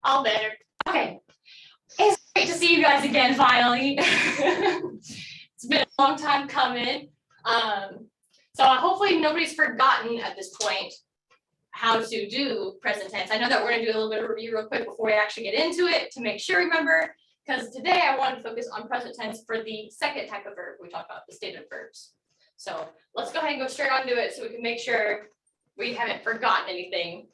All better. Okay. It's great to see you guys again, finally. It's been a long time coming. So hopefully nobody's forgotten at this point how to do present tense. I know that we're going to do a little bit of review real quick before we actually get into it to make sure remember, because today I want to focus on present tense for the second type of verb we talked about, the stative verbs. So let's go ahead and go straight on to it so we can make sure we haven't forgotten anything.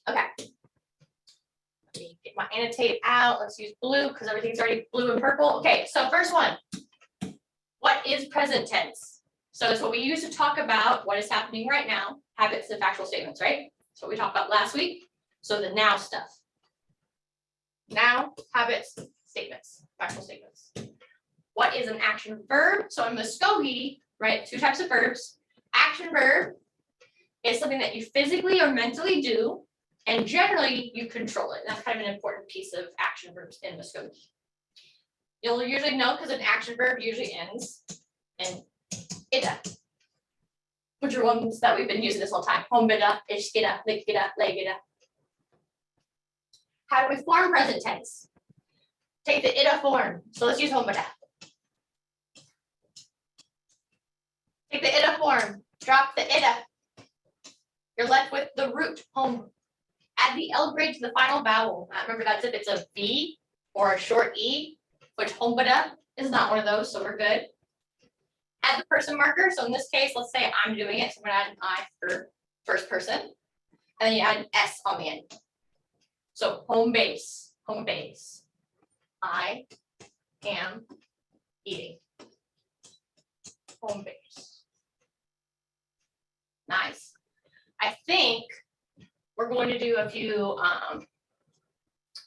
Okay. Let me get my annotate out. Let's use blue because everything's already blue and purple. Okay, so first one. What is present tense? So it's what we use to talk about what is happening right now, habits and factual statements, right? So we talked about last week. So the now stuff. Now, habits, statements, factual statements. What is an action verb? So in Mvskoke, right, two types of verbs. Action verb is something that you physically or mentally do, and generally you control it. That's kind of an important piece of action verbs in Mvskoke. You'll usually know because an action verb usually ends in ida, which are ones that we've been using this whole time. Hombida, ishkida, likida, legida. How do we form present tense? Take the ida form. So let's use hombida. Take the ida form. Drop the ida. You're left with the root home. Add the L grade to the final vowel. Remember that's if it's a V or a short E, which hombida is not one of those, so we're good. Add the person marker. So in this case, let's say I'm doing it. So I'm going to add an I for first person. And then you add an S on the end. So home base, home base. I am eating. Home base. Nice. I think we're going to do a few,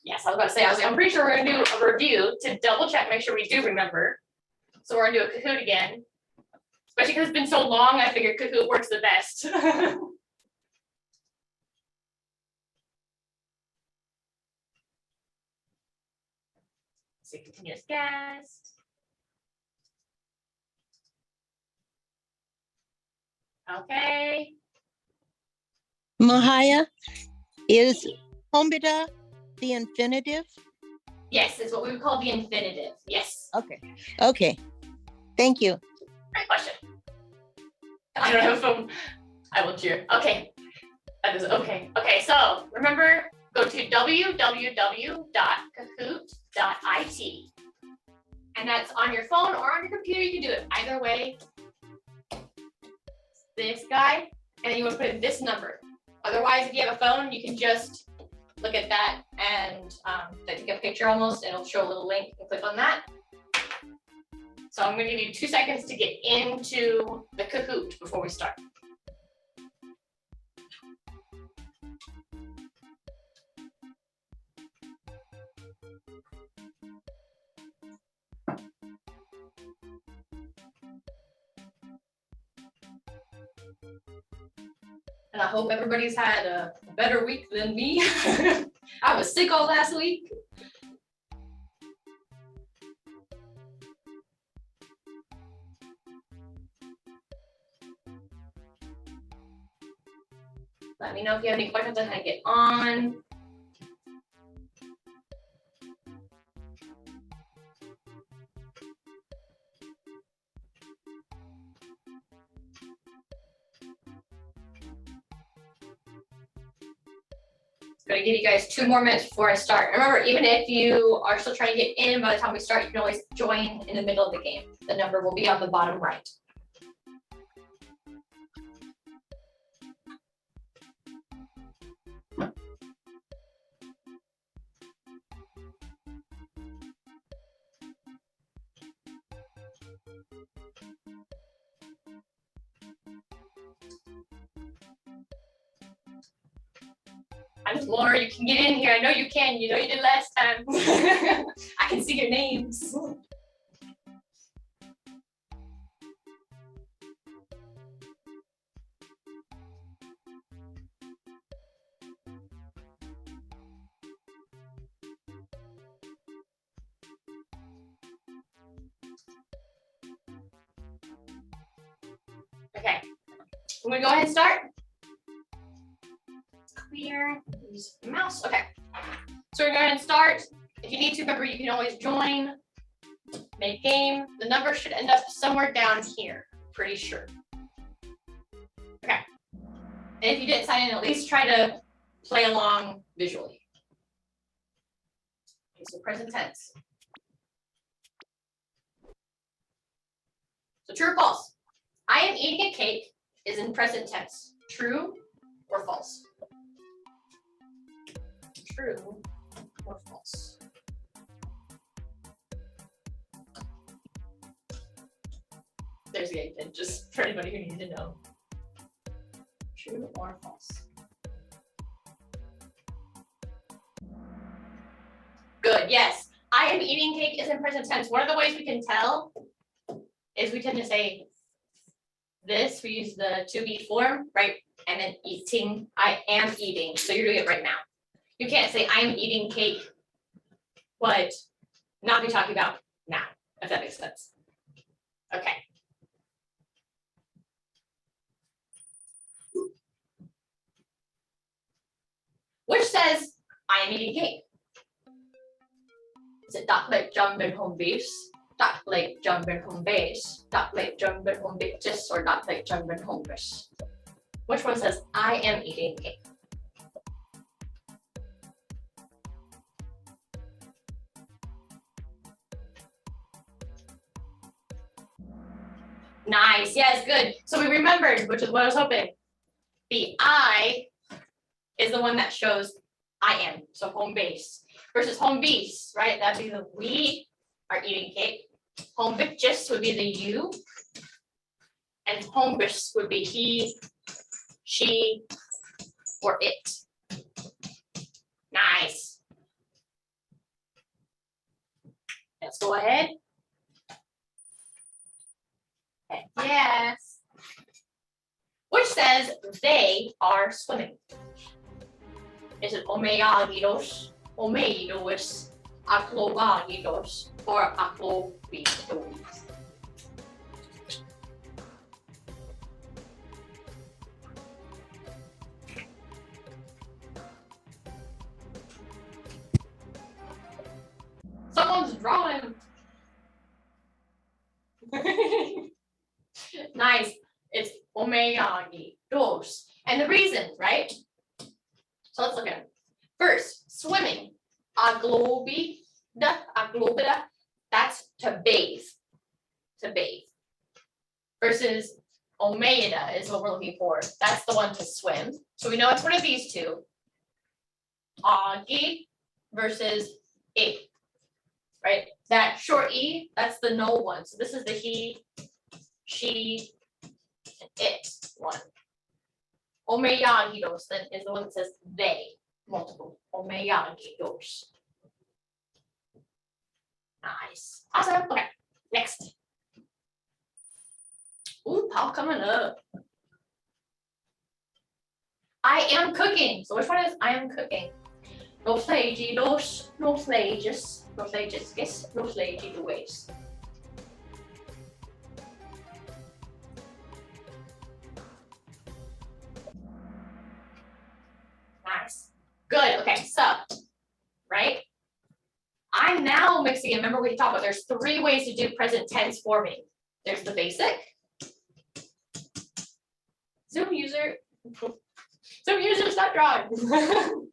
yes, I was about to say, I'm pretty sure we're going to do a review to double check, make sure we do remember. So we're going to do a Kahoot again. Especially because it's been so long, I figured Kahoot works the best. So continuous guest. Okay. Mahaya, is hombida the infinitive? Yes, it's what we would call the infinitive. Yes. Okay. Okay. Thank you. Great question. I don't have a phone. I will cheer. Okay. That is okay. Okay, so remember, go to www.kahoot.it. And that's on your phone or on your computer. You can do it either way. This guy, and then you want to put in this number. Otherwise, if you have a phone, you can just look at that and take a picture almost, and it'll show a little link. You can click on that. So I'm going to give you 2 seconds to get into the Kahoot before we start. And I hope everybody's had a better week than me. I was sick all last week. Let me know if you have any questions on how to get on. I'm going to give you guys 2 more minutes before I start. Remember, even if you are still trying to get in by the time we start, you can always join in the middle of the game. The number will be on the bottom right. I'm Laura, you can get in here. I know you can. You know you did last time. I can see your names. Okay, I'm gonna go ahead and start. Clear, use mouse, okay. So we're going to start. If you need to, remember, you can always join, make game. The number should end up somewhere down here, pretty sure. Okay. And if you didn't sign in, at least try to play along visually. Okay, so present tense. So true or false? I am eating a cake is in present tense. True or false? True or false? There's the egg, just for anybody who needs to know. True or false? Good, yes. I am eating cake is in present tense. One of the ways we can tell is we tend to say this, we use the to be form, right? And then eating, I am eating. So you're doing it right now. You can't say I'm eating cake, but not be talking about now, if that makes sense. Okay. Which says I am eating cake? Is it duck leg jump and home base? Duck leg jump and home base? Duck leg jump and home base? Or duck leg jump and home base? Which one says I am eating cake? Nice, yes, good. So we remembered, which is what I was hoping. The I is the one that shows I am, so home base. Versus home base, right? That'd be the we are eating cake. Home bitches would be the you. And home bis would be he, she, or it. Nice. Let's go ahead. Okay. Yes. Which says they are swimming. Is it omeagidos, omeidos, akloagidos, or aklobidos? Someone's drawing. Nice. It's omeagidos. And the reason, right? So let's look at it. First, swimming. Aglobida, that's to bathe. To bathe. Versus omeida is what we're looking for. That's the one to swim. So we know it's one of these two. Agi versus a. Right? That short E, that's the no one. So this is the he, she, and it one. Omeyagidos then is the one that says they, multiple. Omeyagidos. Nice. Awesome. Okay, next. Ooh, pal coming up. I am cooking. So which one is I am cooking? Los legidos, los leges, los leges, los legidos. Nice. Good. Okay, so, right? I'm now mixing it. Remember we talked about there's 3 ways to do present tense forming. There's the basic. Zoom user, stop drawing.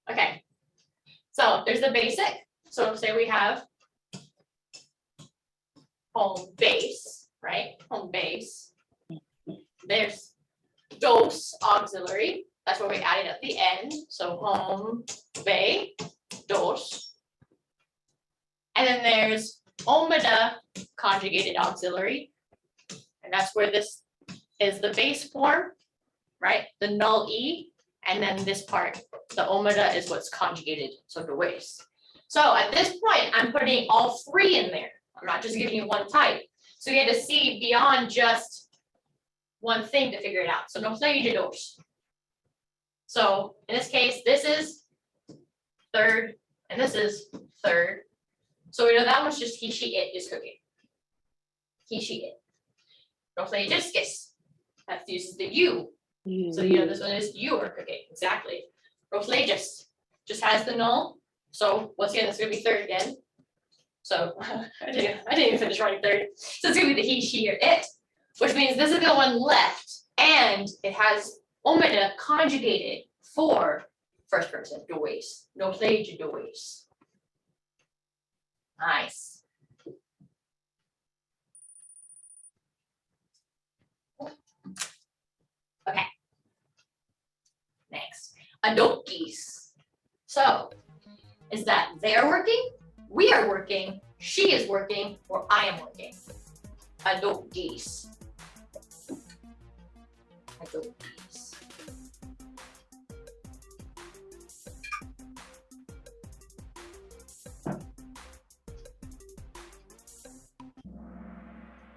Okay. So there's the basic. So say we have home base, right? Home base. There's dos auxiliary. That's what we added at the end. So home, bay, dos. And then there's omida conjugated auxiliary. And that's where this is the base form, right? The null E. And then this part, the omida is what's conjugated, so the waste. So at this point, I'm putting all 3 in there. I'm not just giving you one type. So you get to see beyond just one thing to figure it out. So don't say dos. So in this case, this is third, and this is third. So we know that one's just he, she, it is cooking. He, she, it. Don't say just kiss. That uses the you. So you know this one is you are cooking. Exactly. Roslegus. just has the null. So once again, it's gonna be third again. So I didn't even finish writing third. So it's gonna be the he, she, or it, which means this is the one left, and it has omega conjugated for first person, dois. No play to dois. Nice. Okay. Next, adokis. So, is that they're working, we are working, she is working, or I am working? Adokis. Adokis.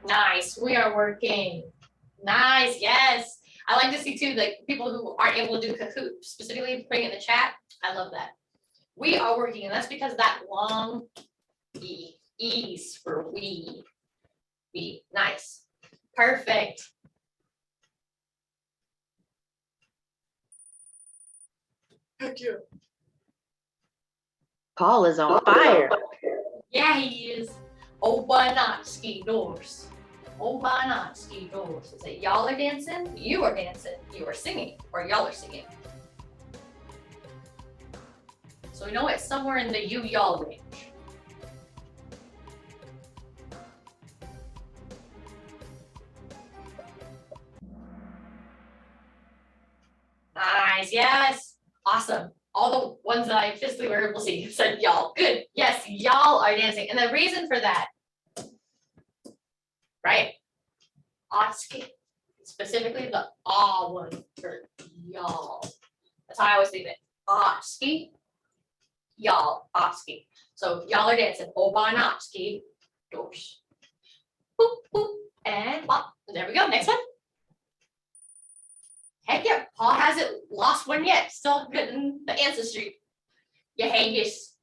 Nice, we are working. Nice, yes. I like to see too, like people who aren't able to do Kahoot, specifically putting it in the chat. I love that. We are working, and that's because that long E, E's for we. We, nice. Perfect. Thank you. Paul is on fire. Yeah, he is. Obanotski doors. Obanotski doors. Is it y'all are dancing? You are dancing. You are singing. Or y'all are singing. So we know it's somewhere in the you y'all range. Nice, yes. Awesome. All the ones that I physically were able to see said y'all. Good. Yes, y'all are dancing. And the reason for that, right? Oski. Specifically the ah one for y'all. That's how I always leave it. Oski. Y'all. Oski. So y'all are dancing. Obanotski. Doors. Boop, boop, and bop. There we go. Next one. Heck yeah, Paul hasn't lost one yet. Still getting the ancestry. Yehagis.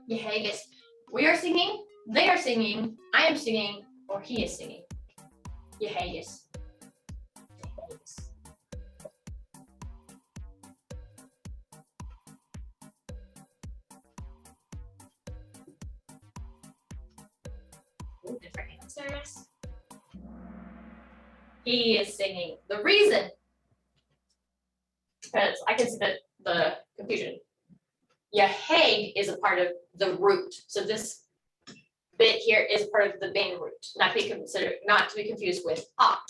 Yehagis. We are singing, they are singing, I am singing, or he is singing. Yehagis. Yehagis. Ooh, different answers. He is singing. The reason, because I can see the confusion. Yehag is a part of the root. So this bit here is part of the main root, not to be confused with ah.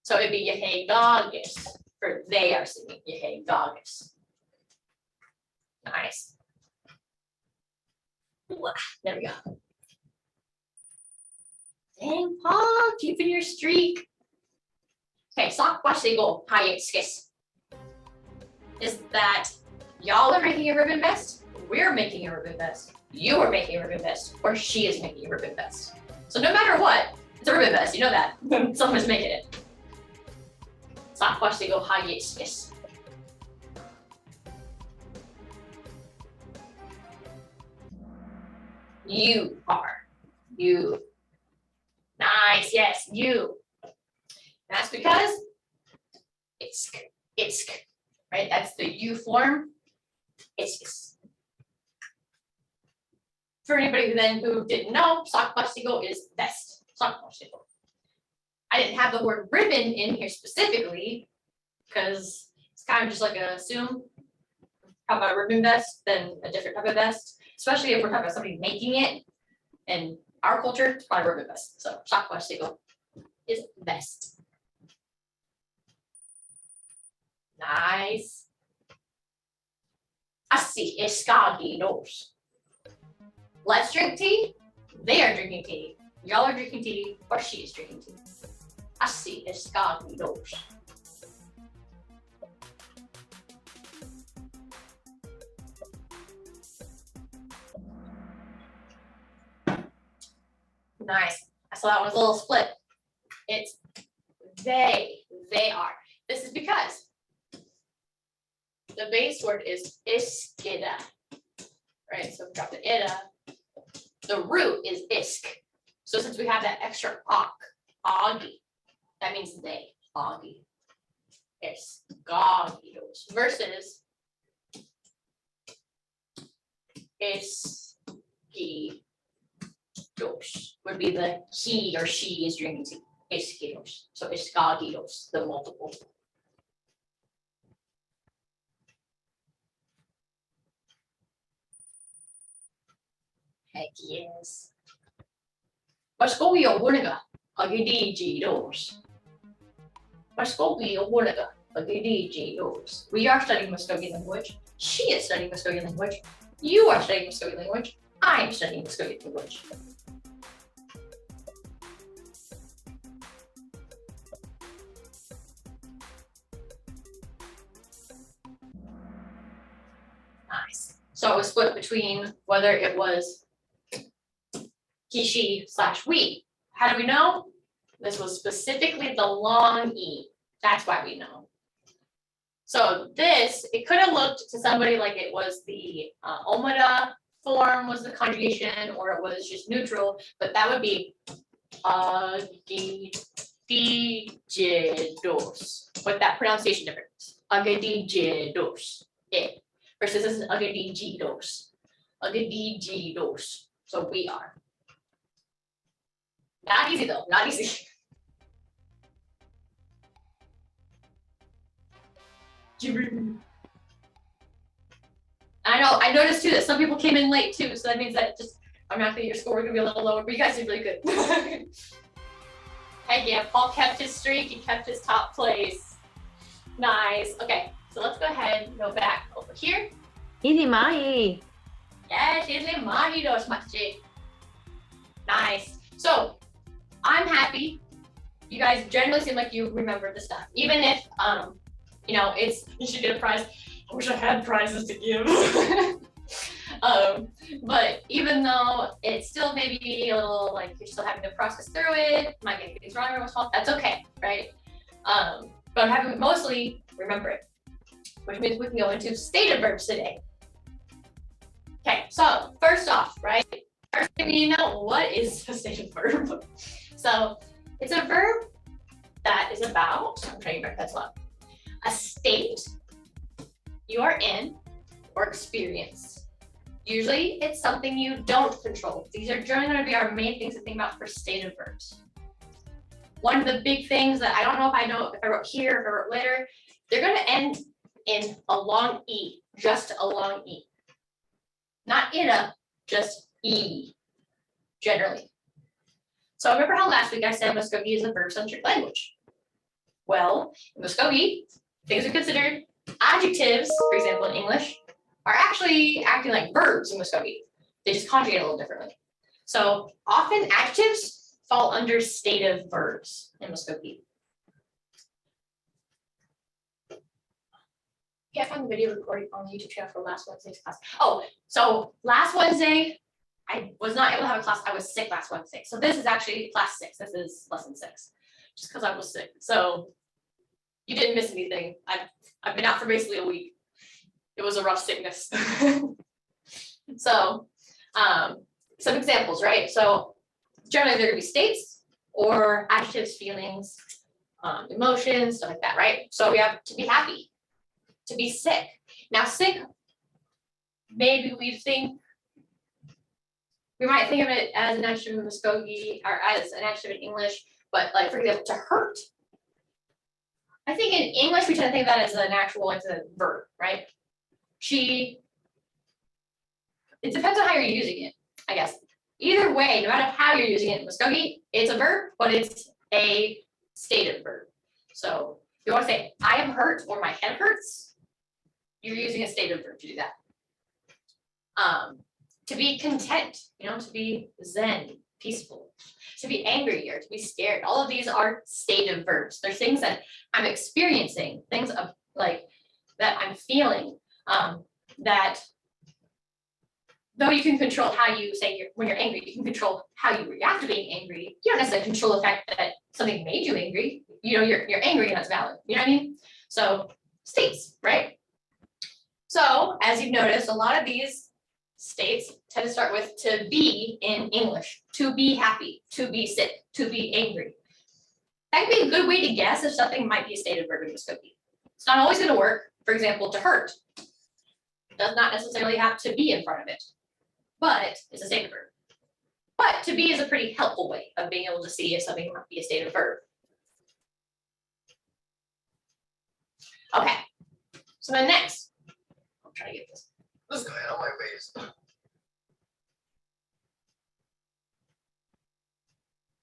So it'd be Yehagagis for they are singing. Yehagagis. Nice. There we go. Dang, Paul, keeping your streak. Okay, sakbasigo hayetskis. Is that y'all are making a ribbon vest, we're making a ribbon vest, you are making a ribbon vest, or she is making a ribbon vest. So no matter what, it's a ribbon vest, you know that. Someone's making it. Sakbasigo hayetskis. You are. You. Nice, yes, you. That's because it's, right? That's the you form. It's. For anybody who didn't know, sakbasigo is vest. Sakbasigo. I didn't have the word ribbon in here specifically because it's kind of just like a assume. How about a ribbon vest than a different type of vest, especially if we're talking about somebody making it. In our culture, it's probably a ribbon vest. So sakbasigo is vest. Nice. Asi eskagi nos. Let's drink tea. They are drinking tea. Y'all are drinking tea, or she is drinking tea. Asi eskagi nos. Nice. I saw that one's a little split. It's they are. This is because the base word is iskida, right? So we got the ida. The root is isk. So since we have that extra ak, agi, that means they, agi. Iskagidos versus Eskidos would be the he or she is drinking tea. Eskidos. So eskagidos, the multiple. Heck yes. Mvskoke wuniga agidiji. Mvskoke wuniga agidiji. We are studying Mvskoke language. She is studying Mvskoke language. You are studying Mvskoke language. I am studying Mvskoke language. Nice. So it was split between whether it was he, she / we. How do we know? This was specifically the long E. That's why we know. So this, it could have looked to somebody like it was the omada form was the conjugation, or it was just neutral, but that would be agadigedos with that pronunciation difference. Agadigedos. It. Versus this is agadigedos. Agadigedos. So we are. Not easy though, not easy. I noticed too that some people came in late too, so that means that just automatically your score gonna be a little lower, but you guys did really good. Heck yeah, Paul kept his streak, he kept his top place. Nice. Okay, so let's go ahead and go back over here. Easy mahi. Yes, easy mahi dos machi. Nice. So I'm happy. You guys generally seem like you remember the stuff, even if you know, you should get a prize. I wish I had prizes to give. But even though it's still maybe a little like you're still having to process through it, might get things wrong every once in a while, that's okay, right? But I'm having mostly remember it, which means we can go into stative verbs today. Okay, so first off, right? First thing you know, what is a stative verb? So it's a verb that is about, I'm trying to back that up, a state you are in or experience. Usually it's something you don't control. These are generally going to be our main things to think about for stative verbs. One of the big things that I don't know if I wrote here or if I wrote later, they're going to end in a long E, just a long E. Not in a, just E, generally. So remember how last week I said Mvskoke is a verb-centric language? Well, in Mvskoke, things are considered adjectives, for example, in English, are actually acting like verbs in Mvskoke. They just conjugate a little differently. So often adjectives fall under stative verbs in Mvskoke. Can't find the video recording on the YouTube channel for last Wednesday's class. Oh, so last Wednesday, I was not able to have a class. I was sick last Wednesday. So this is actually class 6. This is lesson 6, just because I was sick. So you didn't miss anything. I've been out for basically a week. It was a rough sickness. So some examples, right? So generally they're gonna be states or adjectives, feelings, emotions, stuff like that, right? So we have to be happy, to be sick. Now sick, maybe we might think of it as an adjective in Mvskoke or as an adjective in English, but like for example, to hurt. I think in English we tend to think of that as an actual, like a verb, right? It depends on how you're using it, I guess. Either way, no matter how you're using it in Mvskoke, it's a verb, but it's a stative verb. So if you want to say, I am hurt or my head hurts, you're using a stative verb to do that. To be content, to be zen, peaceful, to be angry or to be scared. All of these are stative verbs. They're things that I'm experiencing, things of like that I'm feeling, that though you can control how you say when you're angry, you can control how you react to being angry. You don't necessarily control the fact that something made you angry. You're angry and that's valid. You know what I mean? So states, right? So as you've noticed, a lot of these states tend to start with to be in English, to be happy, to be sick, to be angry. That can be a good way to guess if something might be a stative verb in Mvskoke. It's not always going to work. For example, to hurt does not necessarily have to be in front of it. but it's a stative verb. But to be is a pretty helpful way of being able to see if something might be a stative verb. Okay, so then next, I'll try to get this guy out of my ways.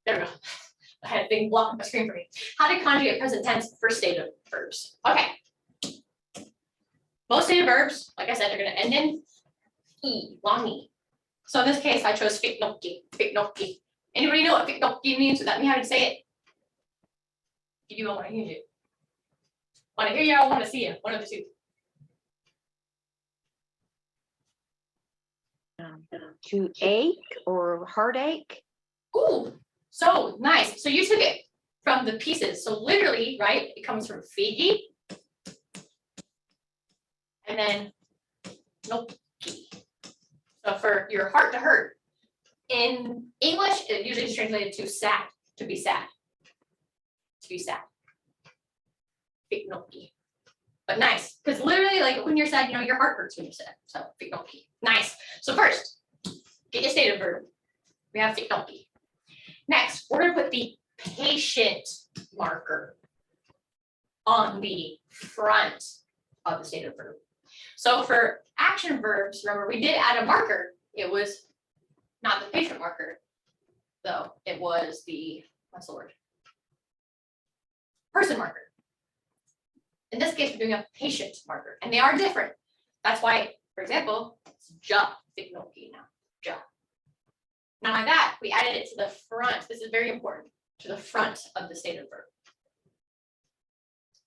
There we go. I had a big block on my screen for me. How to conjugate present tense for stative verbs. Okay. Most stative verbs, like I said, are going to end in E, long E. So in this case, I chose fiknoki, fiknoki. Anybody know what fiknoki means without me having to say it? If you do, I want to hear you. Want to hear you, I want to see you. One of the two. To ache or heartache. Ooh, so nice. So you took it from the pieces. So literally, right, it comes from figi. And then noki. So for your heart to hurt. In English, it usually is translated to sad, to be sad. To be sad. Fiknoki. But nice, because literally, like when you're sad, you know, your heart hurts when you're sad. So fiknoki. Nice. So first, get your stative verb. We have fiknoki. Next, we're gonna put the patient marker on the front of the stative verb. So for action verbs, remember we did add a marker. It was not the patient marker, though. It was the, what's the word? Person marker. In this case, we're doing a patient marker, and they are different. That's why, for example, it's ja fiknoki now. Ja. Now like that, we added it to the front. This is very important, to the front of the stative verb.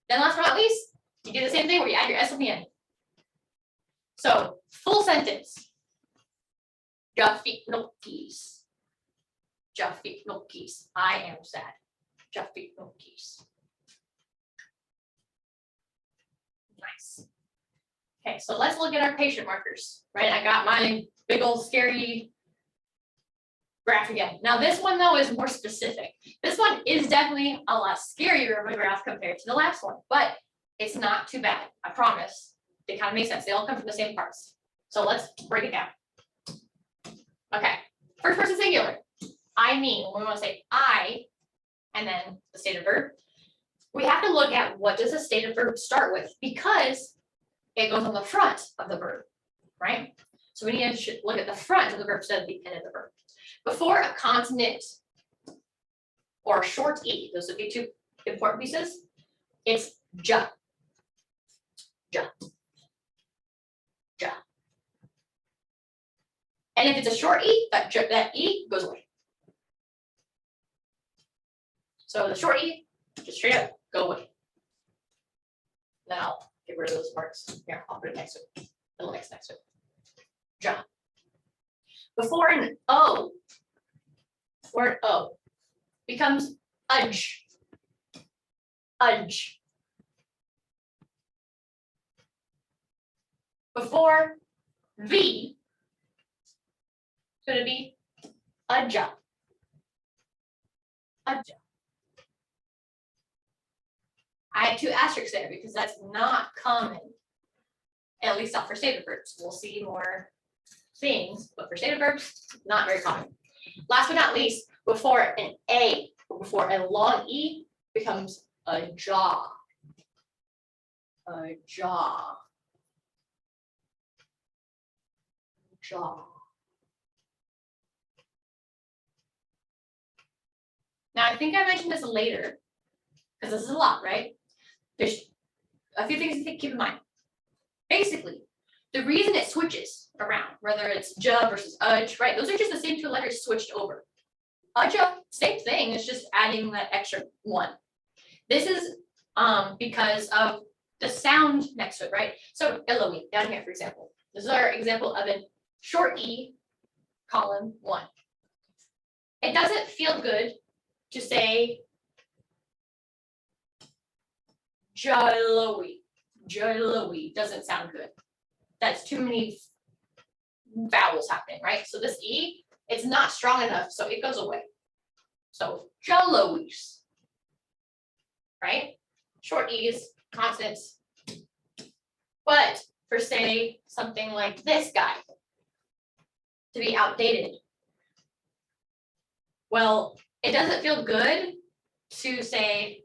Then last but not least, you do the same thing where you add your S at the end. So full sentence. Ja fiknokis. Ja fiknokis. I am sad. Ja fiknokis. Nice. Okay, so let's look at our patient markers, right? I got my big old scary graph again. Now this one though is more specific. This one is definitely a lot scarier of a graph compared to the last one, but it's not too bad. I promise. They kind of make sense. They all come from the same parts. So let's break it down. Okay, first person singular. I mean, when we want to say I, and then the stative verb, we have to look at what does a stative verb start with, because it goes on the front of the verb, right? So we need to look at the front of the verb instead of the end of the verb. Before a consonant or a short E, those would be two important pieces, it's ja. Ja. Ja. And if it's a short E, that E goes away. So the short E, just straight up, go away. Then I'll get rid of those marks. Here, I'll put it next to it. Little X next to it. Ja. Before an O, becomes udge. Udge. Before V, it's going to be udja. Udja. I had two asterisks there because that's not common, at least not for stative verbs. We'll see more things, but for stative verbs, not very common. Last but not least, before an A or before a long E becomes a jaw. A jaw. Jaw. Now, I think I mentioned this later, because this is a lot, right? There's a few things to keep in mind. Basically, the reason it switches around, whether it's ja versus udge, right? Those are just the same two letters switched over. Udja, same thing, it's just adding that extra one. This is because of the sound next to it, right? So Eloise, down here, for example. This is our example of a short E, column 1. It doesn't feel good to say Jaloe. Jaloe doesn't sound good. That's too many vowels happening, right? So this E, it's not strong enough, so it goes away. So Jaloes, right? Short E's, consonants. But for say something like this guy, to be outdated. Well, it doesn't feel good to say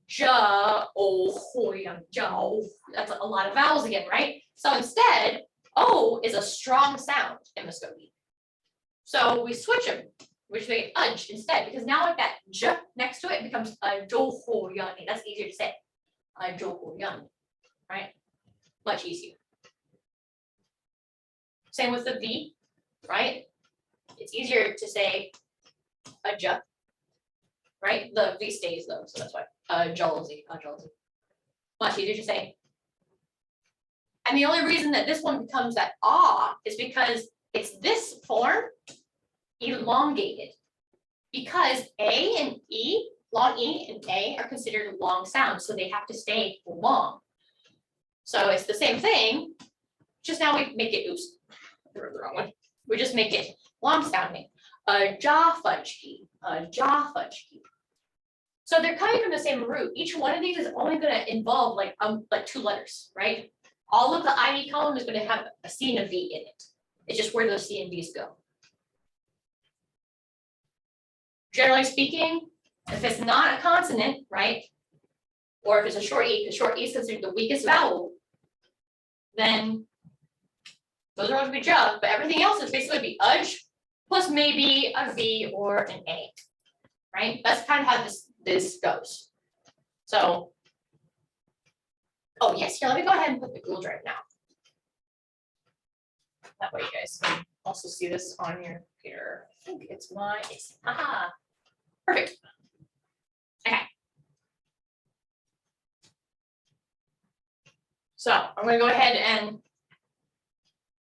ja, oh, hoya, ja. That's a lot of vowels again, right? So instead, O is a strong sound in Mvskoke. So we switch them, which make it udge instead, because now like that j next to it becomes a jo ho yani. That's easier to say. A jo ho yani, right? Much easier. Same with the V, right? It's easier to say a j, right? The V stays though, so that's why jealousy, much easier to say. And the only reason that this one becomes that ah is because it's this form elongated. Because A and E, long E and A are considered long sounds, so they have to stay long. So it's the same thing, just now we make it, oops, I wrote the wrong one. We just make it long sounding. A jafajki, a jafajki. So they're coming from the same root. Each one of these is only going to involve like 2 letters, right? All of the ID column is going to have a C and a V in it. It's just where those C and V's go. Generally speaking, if it's not a consonant, right? Or if it's a short E, the short E is considered the weakest vowel, then those are going to be j, but everything else is basically be udge plus maybe a V or an A, right? That's kind of how this goes. So, oh yes, here, let me go ahead and put the Google Drive now. That way you guys can also see this on your computer. I think it's aha, perfect. Okay. So I'm going to go ahead and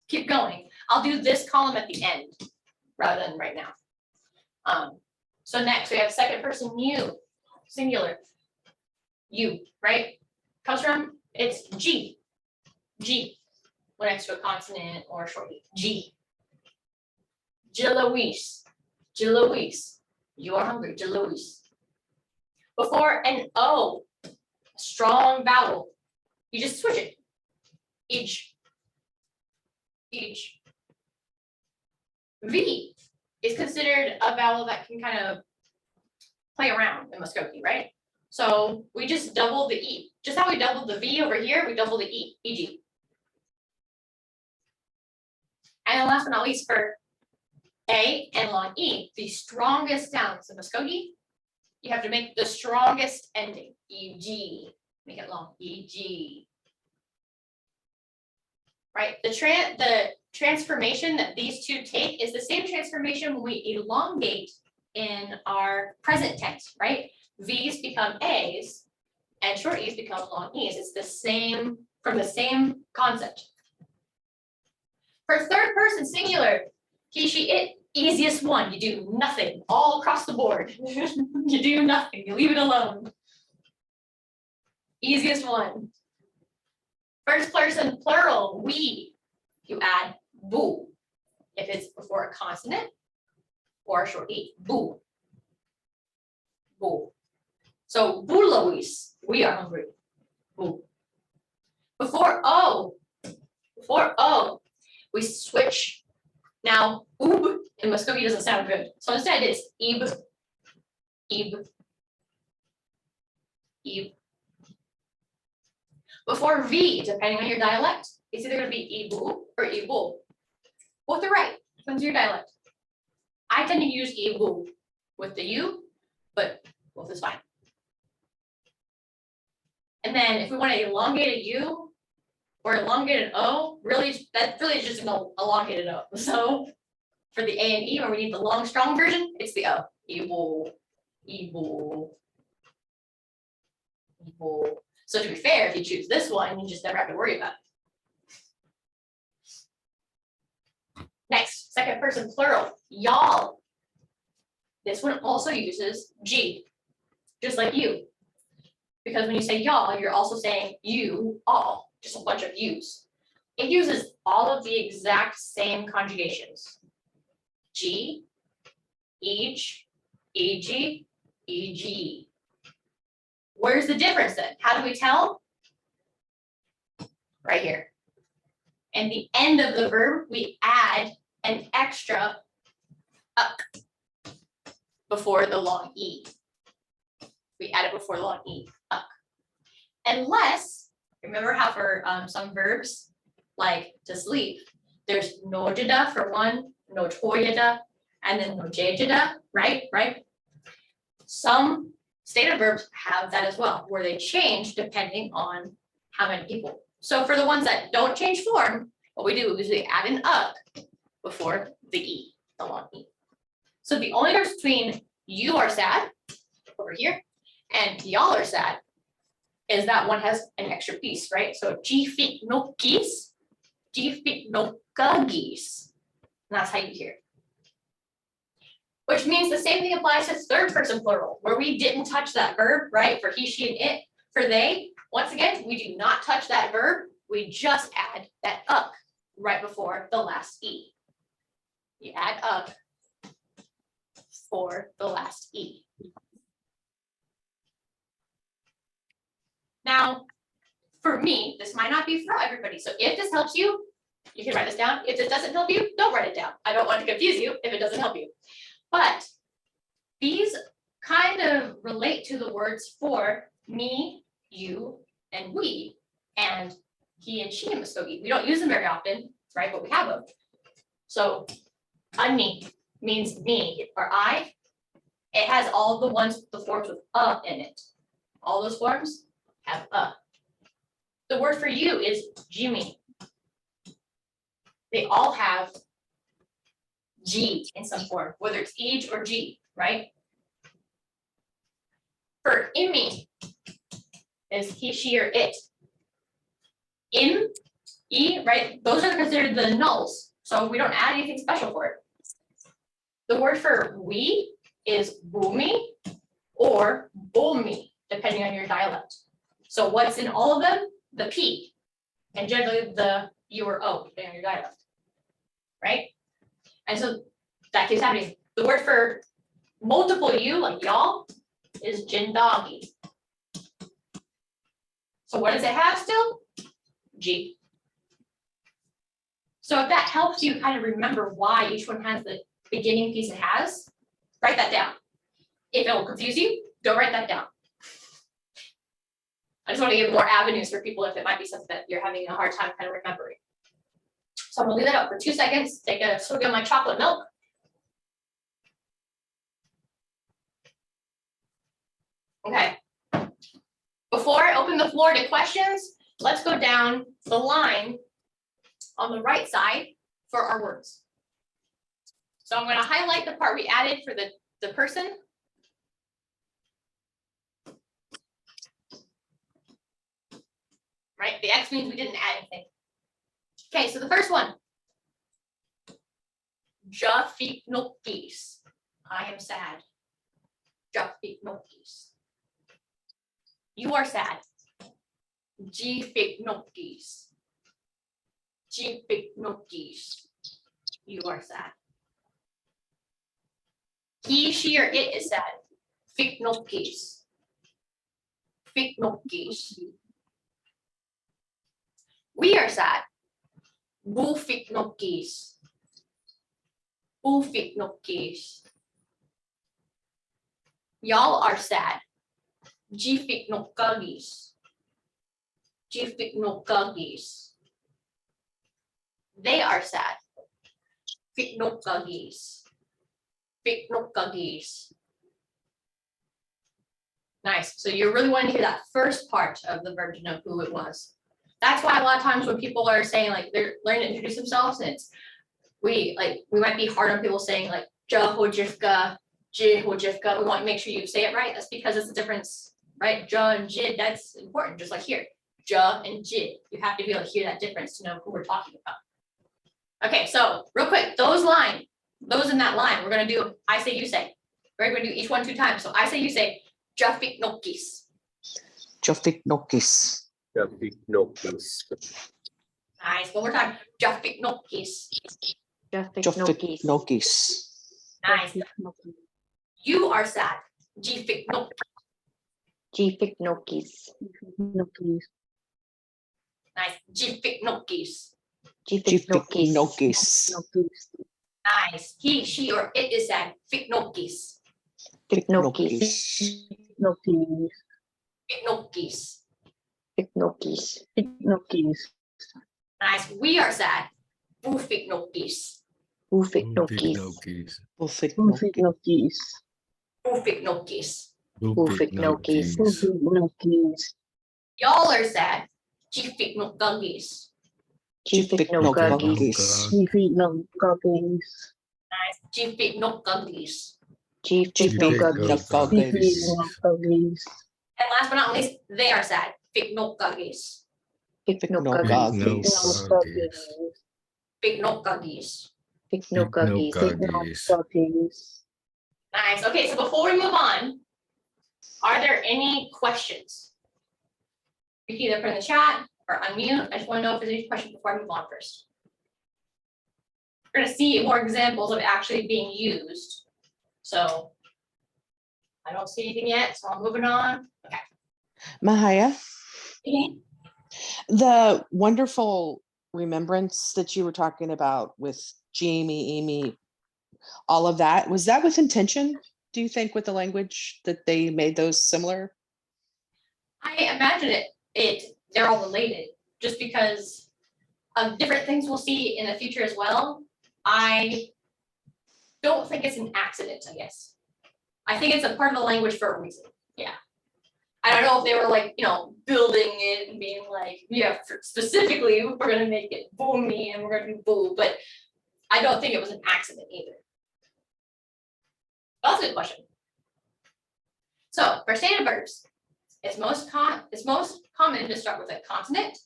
keep going. I'll do this column at the end rather than right now. So next we have second person you, singular. You, right? Comes from, it's G. G. When next to a consonant or a short E. G. Jiloise. Jiloise. You are hungry. Jiloise. Before an O, a strong vowel, you just switch it. Each. Each. V is considered a vowel that can kind of play around in Mvskoke, right? So we just double the E. Just how we doubled the V over here, we double the E, E-G. And then last but not least for A and long E, the strongest sounds in Mvskoke, you have to make the strongest ending, E-G. Make it long, E-G. Right, the transformation that these two take is the same transformation when we elongate in our present tense, right? V's become A's and short E's become long E's. It's the same, from the same concept. For third person singular, he, she, it, easiest one, you do nothing all across the board. You do nothing, you leave it alone. Easiest one. First person plural, we, you add boo. If it's before a consonant or a short E, boo. Boo. So bulois, we are hungry. Boo. Before O, we switch. Now, oob in Mvskoke doesn't sound good. So instead it's ib, ib, ib. Before V, depending on your dialect, it's either going to be ibu or ibu. Both are right, depends on your dialect. I tend to use ibu with the U, but both is fine. And then if we want to elongate a U or elongate an O, really, that really is just an elongated O. So for the A and E, where we need the long, strong version, it's the O. Ibu, ibu, ibu. So to be fair, if you choose this one, you just never have to worry about it. Next, second person plural, y'all. This one also uses G, just like you. Because when you say y'all, you're also saying you, all, just a bunch of yous. It uses all of the exact same conjugations. G, each, eg, eg. Where's the difference then? How do we tell? Right here. and the end of the verb, we add an extra "uk" before the long E. We add it before the long E, "uk." Unless, remember how for some verbs, like to sleep, there's nojada for one, notoyada, and then nojejada, right? Some stative verbs have that as well, where they change depending on how many people. So for the ones that don't change form, what we do is we add an "uk" before the E, the long E. So the only difference between you are sad over here and y'all are sad is that one has an extra piece, right? So jifik no kis, jifik no kagis. And that's how you hear it. Which means the same thing applies to third person plural, where we didn't touch that verb, right? For he, she, and it. For they, once again, we do not touch that verb. We just add that "uk" right before the last E. You add "uk" for the last E. Now, for me, this might not be for everybody. So if this helps you, you can write this down. If this doesn't help you, don't write it down. I don't want to confuse you if it doesn't help you. But these kind of relate to the words for me, you, and we, and he and she in Mvskoke. We don't use them very often, right? But we have them. So ani means me or I. It has all the ones, the forms with in it. All those forms have The word for you is Jimmy. They all have G in some form, whether it's ej or G, right? For imi is he, she, or it. Im, e, right? Those are considered the nulls, so we don't add anything special for it. The word for we is bumi or bomi, depending on your dialect. So what's in all of them? The P, and generally the U or O, depending on your dialect, right? And so that keeps happening. The word for multiple you, like y'all, is jindagi. So what does it have still? G. So if that helps you kind of remember why each one has the beginning piece it has, write that down. If it will confuse you, don't write that down. I just want to give more avenues for people if it might be something that you're having a hard time kind of remembering. So I'm gonna leave that up for 2 seconds, take a swig of my chocolate milk. Okay. Before I open the floor to questions, let's go down the line on the right side for our words. So I'm going to highlight the part we added for the person. Right, the X means we didn't add anything. Okay, so the first one. Jafiknokis. I am sad. Jafiknokis. You are sad. Jifiknokis. Jifiknokis. You are sad. He, she, or it is sad. Fiknokis. Fiknokis. We are sad. Bufiknokis. Bufiknokis. Y'all are sad. Jifiknokagis. Jifiknokagis. They are sad. Fiknokagis. Fiknokagis. Nice. So you're really wanting to hear that first part of the verb to know who it was. That's why a lot of times when people are saying like they're learning to introduce themselves, and it's we might be hard on people saying like ja hojifka, ji hojifka. We want to make sure you say it right. That's because it's a difference, right? Ja and jid, that's important, just like here. Ja and jid. You have to be able to hear that difference to know who we're talking about. Okay, so real quick, those in that line, we're gonna do I say, you say. We're gonna do each one 2 times. So I say, you say, Jafiknokis. Jafiknokis. Jafiknokis. Nice. One more time. Jafiknokis. Jafiknokis. Nice. You are sad. Jifiknokis. Jifiknokis. Nice. Jifiknokis. Jiffinokis. Nice. He, she, or it is sad. Fiknokis. Fiknokis. Fiknokis. Fiknokis. Nice. We are sad. Bufiknokis. Ufiknokis. Ufiknokis. Bufiknokis. Ufiknokis. Y'all are sad. Chifiknokagis. Jiffinokis. Nice. Chifiknokagis. Jiffinokis. And last but not least, they are sad. Fiknokagis. Fiknokagis. Fiknokagis. Fiknokagis. Nice. Okay, so before we move on, are there any questions? You can either put in the chat or unmute. I just want to know if there's any questions before I move on first. We're going to see more examples of it actually being used. So I don't see anything yet, so I'm moving on. Okay. Mahaya, Mhm. the wonderful remembrance that you were talking about with Jamie, Amy, all of that, was that with intention, do you think, with the language that they made those similar? I imagine they're all related, just because of different things we'll see in the future as well. I don't think it's an accident, I guess. I think it's a part of the language for a reason. Yeah. I don't know if they were like, building it and being like, yeah, specifically, we're gonna make it boomy and we're gonna do boo, but I don't think it was an accident either. That's a good question. So for stative verbs, it's most common to start with a consonant,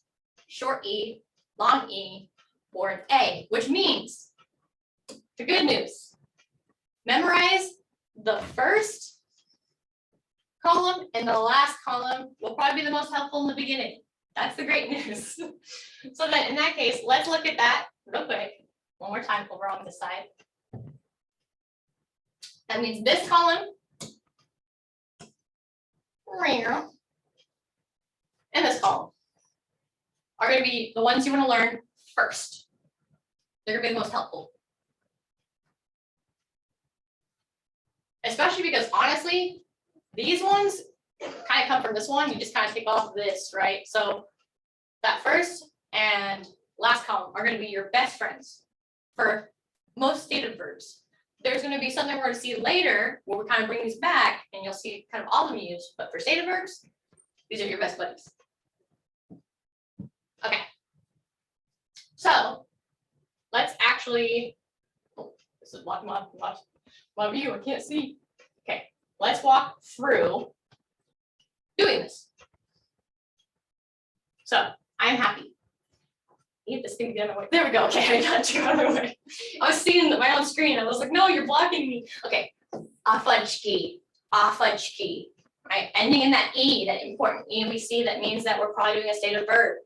short E, long E, or an A, which means the good news. Memorize the first column and the last column will probably be the most helpful in the beginning. That's the great news. So then in that case, let's look at that real quick. One more time over on this side. That means this column and this column are going to be the ones you want to learn first. They're going to be the most helpful. Especially because honestly, these ones kind of come from this one. You just kind of take off this, right? So that first and last column are going to be your best friends for most stative verbs. There's going to be something we're going to see later where we kind of bring these back and you'll see kind of all of them used, but for stative verbs, these are your best buddies. Okay. So let's actually, this is blocking my view, I can't see. Okay, let's walk through doing this. So I'm happy. Get this thing the other way. There we go. Okay, I got you out of the way. I was seeing my own screen. I was like, no, you're blocking me. Okay. Afajki. Right? Ending in that E, that important E we see, that means that we're probably doing a stative verb.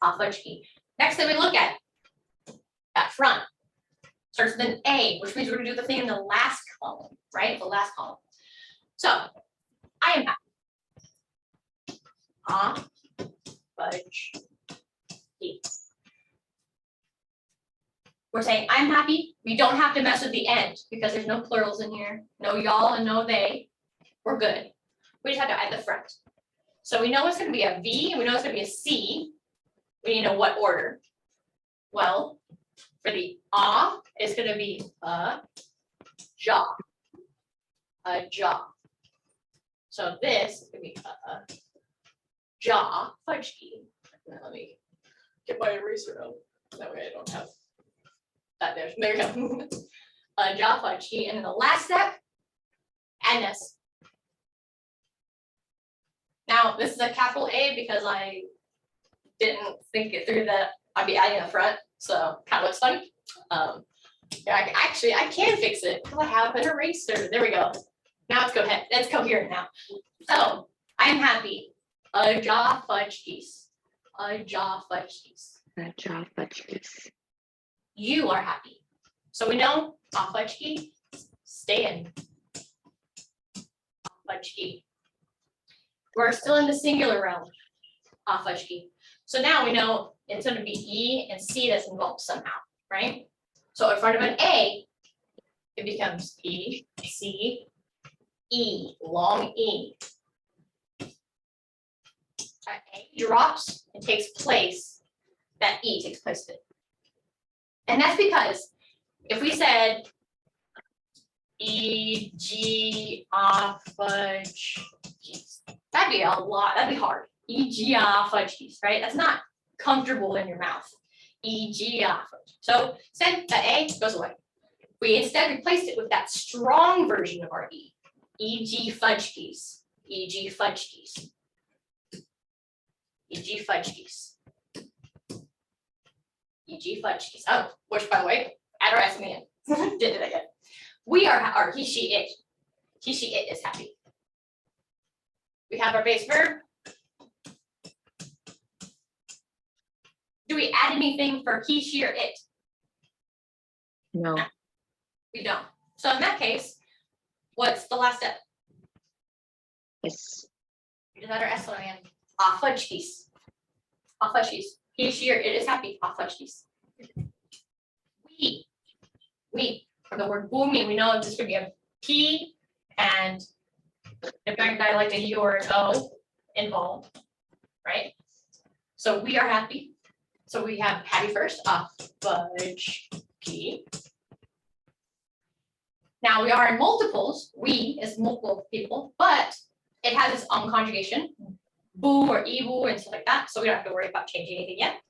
Afajki. Next thing we look at, that front. Starts with an A, which means we're going to do the thing in the last column, right? The last column. So I am happy. Afajki. We're saying I'm happy. We don't have to mess with the end because there's no plurals in here. No y'all and no they. We're good. We just have to add the front. So we know it's going to be a V and we know it's going to be a C. We need to know what order. Well, for the ah, it's going to be a jaw. A jaw. So this is going to be a jaw fudge key. Now let me get my eraser out. That way I don't have that there. There you go. A jaw fudge key. And then the last step, add this. Now this is a capital A because I didn't think it through that I'd be adding a front. So kind of looks funny. Yeah, I can fix it because I have an eraser. There we go. Now it's coherent. It's coherent now. So I'm happy. A jaw fudge geese. A jaw fudge geese. A jaw fudge geese. You are happy. So we know a fudge geese. Stay in. Fudge geese. We're still in the singular realm. A fudge geese. So now we know it's gonna be E and C that's involved somehow, right? So in front of an A, it becomes E, C, E, long E. That A drops and takes place, that E takes place of it. And that's because if we said E, G, fudge, geez, that'd be a lot, that'd be hard. E, G, fudge, geez, right? That's not comfortable in your mouth. E, G, fudge. So instead, that A goes away. We instead replaced it with that strong version of our E. E, G, fudge geese. E, G, fudge geese. E.g. fudge geese. E.g. fudge geese. Oh, which by the way, add our S in. Did it again. We are, or he, she, it. He, she, it is happy. We have our base verb. Do we add anything for he, she, or it? No. We don't. So in that case, what's the last step? Yes. We just add our S in. Fudge geese. Fudge geese. He, she, or it is happy. Fudge geese. We, from the word booming, we know this could be a P and if I like a U or an O involved, right? So we are happy. So we have happy first, fudge key. Now we are in multiples. We is multiple people, but it has its own conjugation, boo or e-boo and stuff like that. So we don't have to worry about changing anything yet.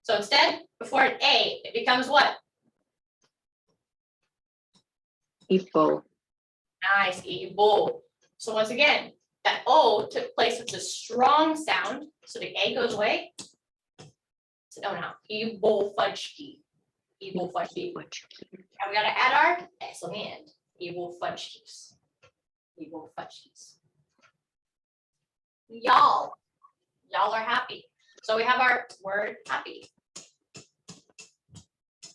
So instead, before an A, it becomes what? Equal. Nice, e-boo. So once again, that O took place with a strong sound. So the A goes away. So no, e-boo fudge key. E-boo fudge key. And we gotta add our S on the end. E-boo fudge keys. E-boo fudge keys. Y'all are happy. So we have our word happy.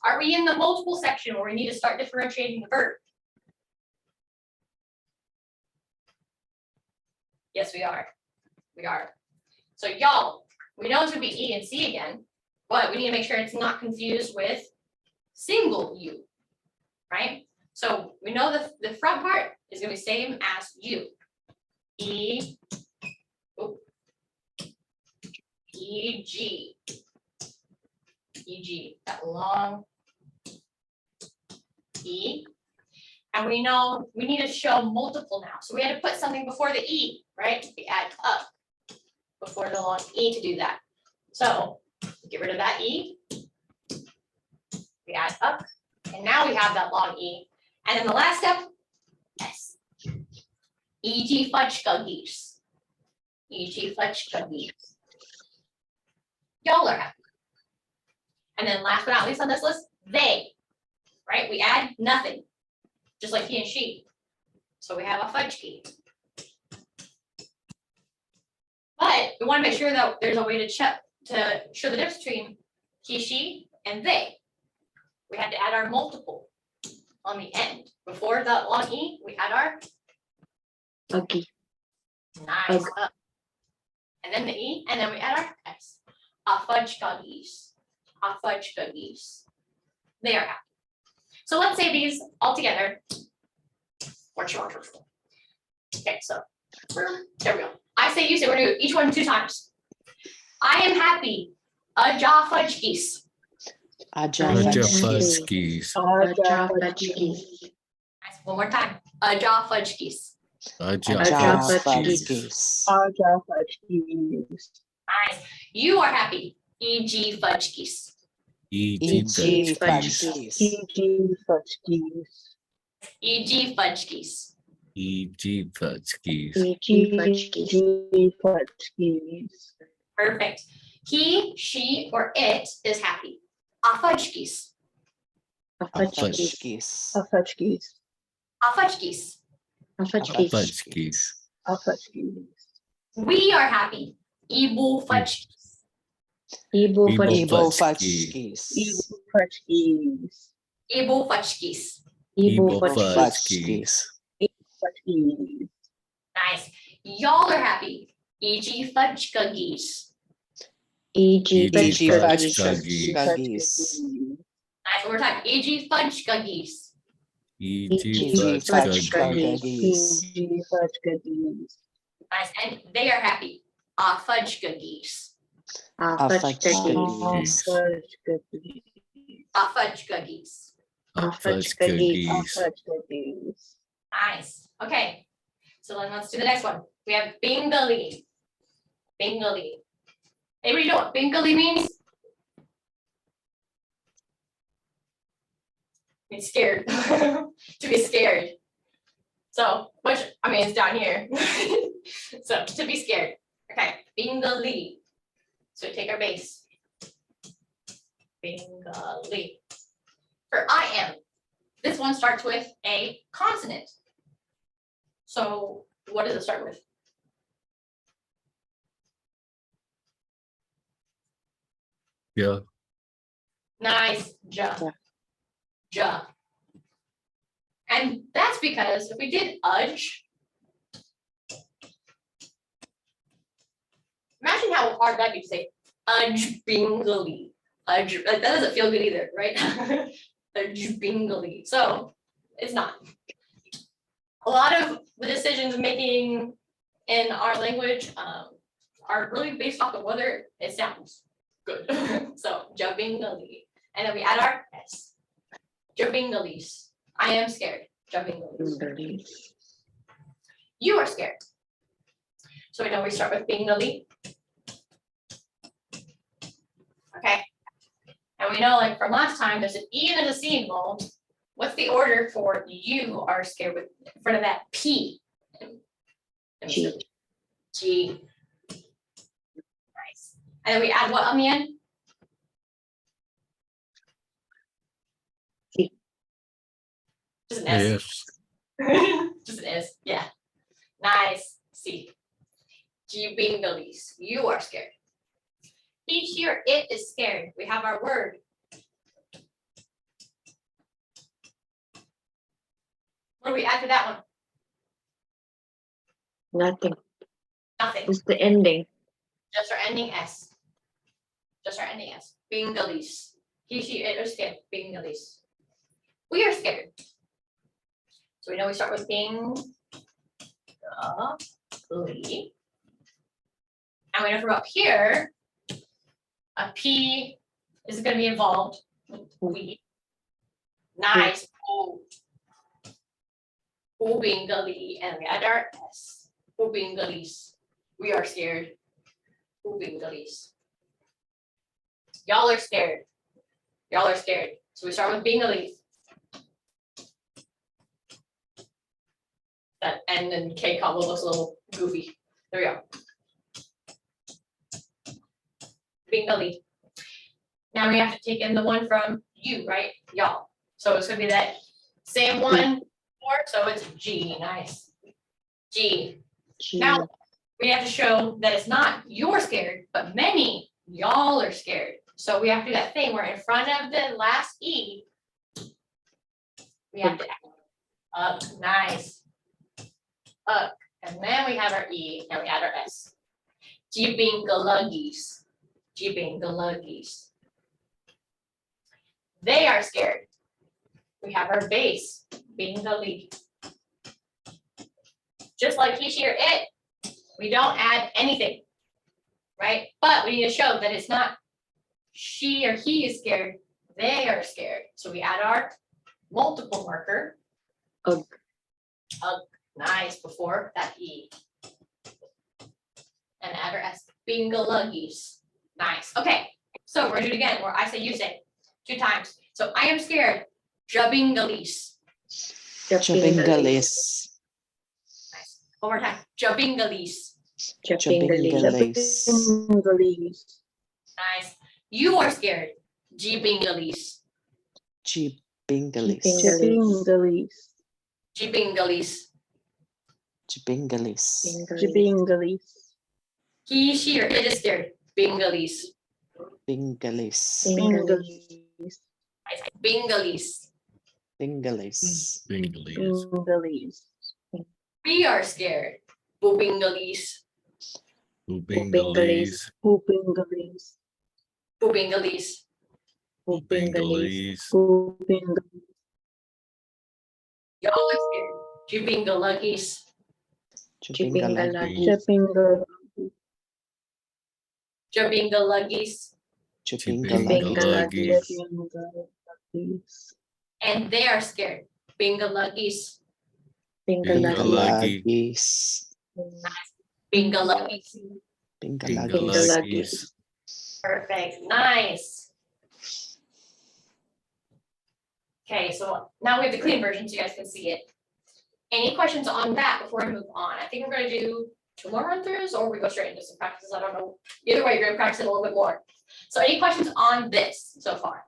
Are we in the multiple section where we need to start differentiating the verb? Yes, we are. We are. So y'all, we know it's gonna be E and C again, but we need to make sure it's not confused with single U, right? So we know the front part is gonna be same as U. E, E-G. E-G, that long E. And we know we need to show multiple now. So we had to put something before the E, right? We add up before the long E to do that. So get rid of that E. We add up. And now we have that long E. And then the last step, S. E.g. fudge cookies. E.g. fudge cookies. Y'all are happy. And then last but not least on this list, they, right? We add nothing, just like he and she. So we have a fudge key. But we want to make sure that there's a way to check to show the difference between he, she, and they. We had to add our multiple on the end. Before the long E, we add our Okay. nice up. And then the E, and then we add our S. A fudge cookies. A fudge cookies. They are happy. So let's say these all together. Okay, so there we go. I say you say, we're gonna do each one 2 times. I am happy. A jaw fudge geese. Fudge geese. fudge geese. Nice. One more time. A jaw fudge geese. fudge geese. fudge geese. Nice. You are happy. E.g. fudge geese. E.g. fudge geese. E.g. fudge geese. E.g. fudge geese. E.g. fudge geese. E.g. fudge geese. Perfect. He, she, or it is happy. A fudge geese. A fudge geese. geese. A fudge geese. A fudge geese. A fudge Fudge geese. geese. A fudge geese. We are happy. E-boo fudge geese. Ebo fudge Ebo geese. fudge geese. geese. Ebo fudge geese. E-boo fudge geese. Ebo Fudge fudge geese. fudge geese. Nice. Y'all are happy. E.g. fudge cookies. E.g. E.g. fudge fudge cookies. Nice, one more time. E.g. fudge cookies. E.g. E.g. fudge fudge cookies. cookies. E.g. fudge cookies. Nice, and they are happy. Ah, fudge cookies. Fudge Fudge cookies. cookies. Fudge cookies. Ah, fudge cookies. Fudge cookies. Fudge cookies. Nice. Okay. So then let's do the next one. We have bingali. Bingali. Anybody know what bingali means? Means scared. To be scared. So, which I mean, it's down here. So to be scared. Okay, bingali. So we take our base. Bingali. For I am. This one starts with a consonant. So what does it start with? Yeah. Nice, ja. Ja. Ja. And that's because if we did udge, imagine how hard that'd be to say udge bingali. Udge, that doesn't feel good either, right? Udge bingali. So it's not. A lot of the decisions making in our language are really based off of whether it sounds good. So jabingali. And then we add our S. Jabingalis. I am scared. Jabingalis. You are scared. So we know we start with bingali. Okay. And we know, like from last time, there's an E and there's a C involved. What's the order for you are scared with in front of that P? G. G. Nice. And then we add what on the end? C. Just an S. Yes. Just an S. Yeah. Nice. C. Jibingalis. You are scared. He, she, or it is scared. We have our word. What do we add to that one? Nothing. Nothing. It's the ending. Just our ending S. Just our ending S. Bingalis. He, she, it are scared. Bingalis. We are scared. So we know we start with bing. And we know from up here, a P is going to be involved. We. Nice. Oh. Ubingali. And we add our S. Ubingalis. We are scared. Ubingalis. Y'all are scared. Y'all are scared. So we start with Bingalis. That N and K combo looks a little goofy. There we go. Bingali. Now we have to take in the one from you, right? Y'all. So it's gonna be that same one, so it's G. Nice. G. G. Now we have to show that it's not you're scared, but many y'all are scared. So we have to do that thing where in front of the last E, we have to add up. Nice. Up. And then we have our E and we add our S. Jibingaluggies. Jibingaluggies. They are scared. We have our base, bingali. Just like he, she, or it, we don't add anything, right? But we need to show that it's not she or he is scared, they are scared. So we add our multiple marker. Ugh. Ugh, nice, before that E. And add our S, bingaluggies. Nice, okay. So we're gonna do it again, where I say, you say, 2 times. So I am scared, jabingalis. Jabingalis. Nice. One more time, jabingalis. Jabingalis. Jabingalis. Nice. You are scared, jibingalis. Jibingalis. Jabingalis. Jibingalis. Jibingalis. Jabingalis. He, she, or it is scared, bingalis. Bingalis. Bingalis. Nice. Bingalis. Bingalis. Bingalis. Bingalis. We are scared, bubingalis. Bingalis. Bingalis. Bubingalese. Bengalese. Bubingalese. Y'all are scared. Jubingaluggies. Chipingalagi. Chipingalese. Jubingaluggies. Chipingalagi. Chipingalese. And they are scared. Bingaluggies. Bingalagi. Bingaluggies. Bingalagis. Perfect. Nice. Okay, so now we have the clean version so you guys can see it. Any questions on that before we move on? I think we're gonna do 2 more run throughs or we go straight into some practices. I don't know. Either way, you're gonna practice it a little bit more. So any questions on this so far?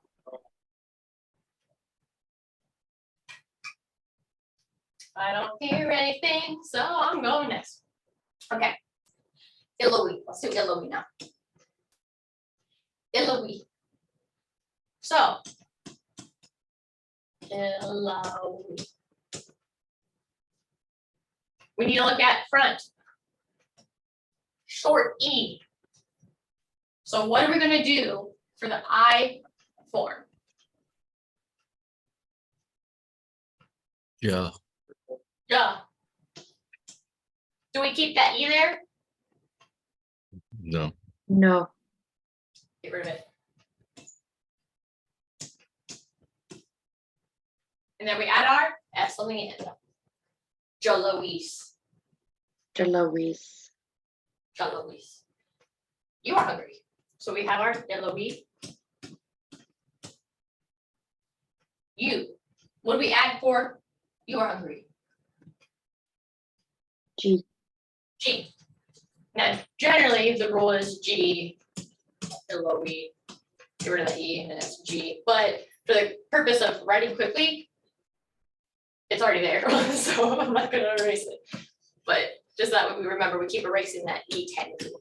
I don't hear anything, so I'm going next. Okay. Illowy. Let's do Illowy now. Illowy. So. Illowy. We need to look at front. Short E. So what are we gonna do for the I form? Yeah. Yeah. Do we keep that E there? No. No. Get rid of it. And then we add our S on the end. Joloise. Jalois. Joloise. You are hungry. So we have our Joloise. You. What do we add for you are hungry? G. G. Now, generally, the rule is G, Joloise. Get rid of the E and then it's G. But for the purpose of writing quickly, it's already there, so I'm not gonna erase it. But just that way we remember, we keep erasing that E technically.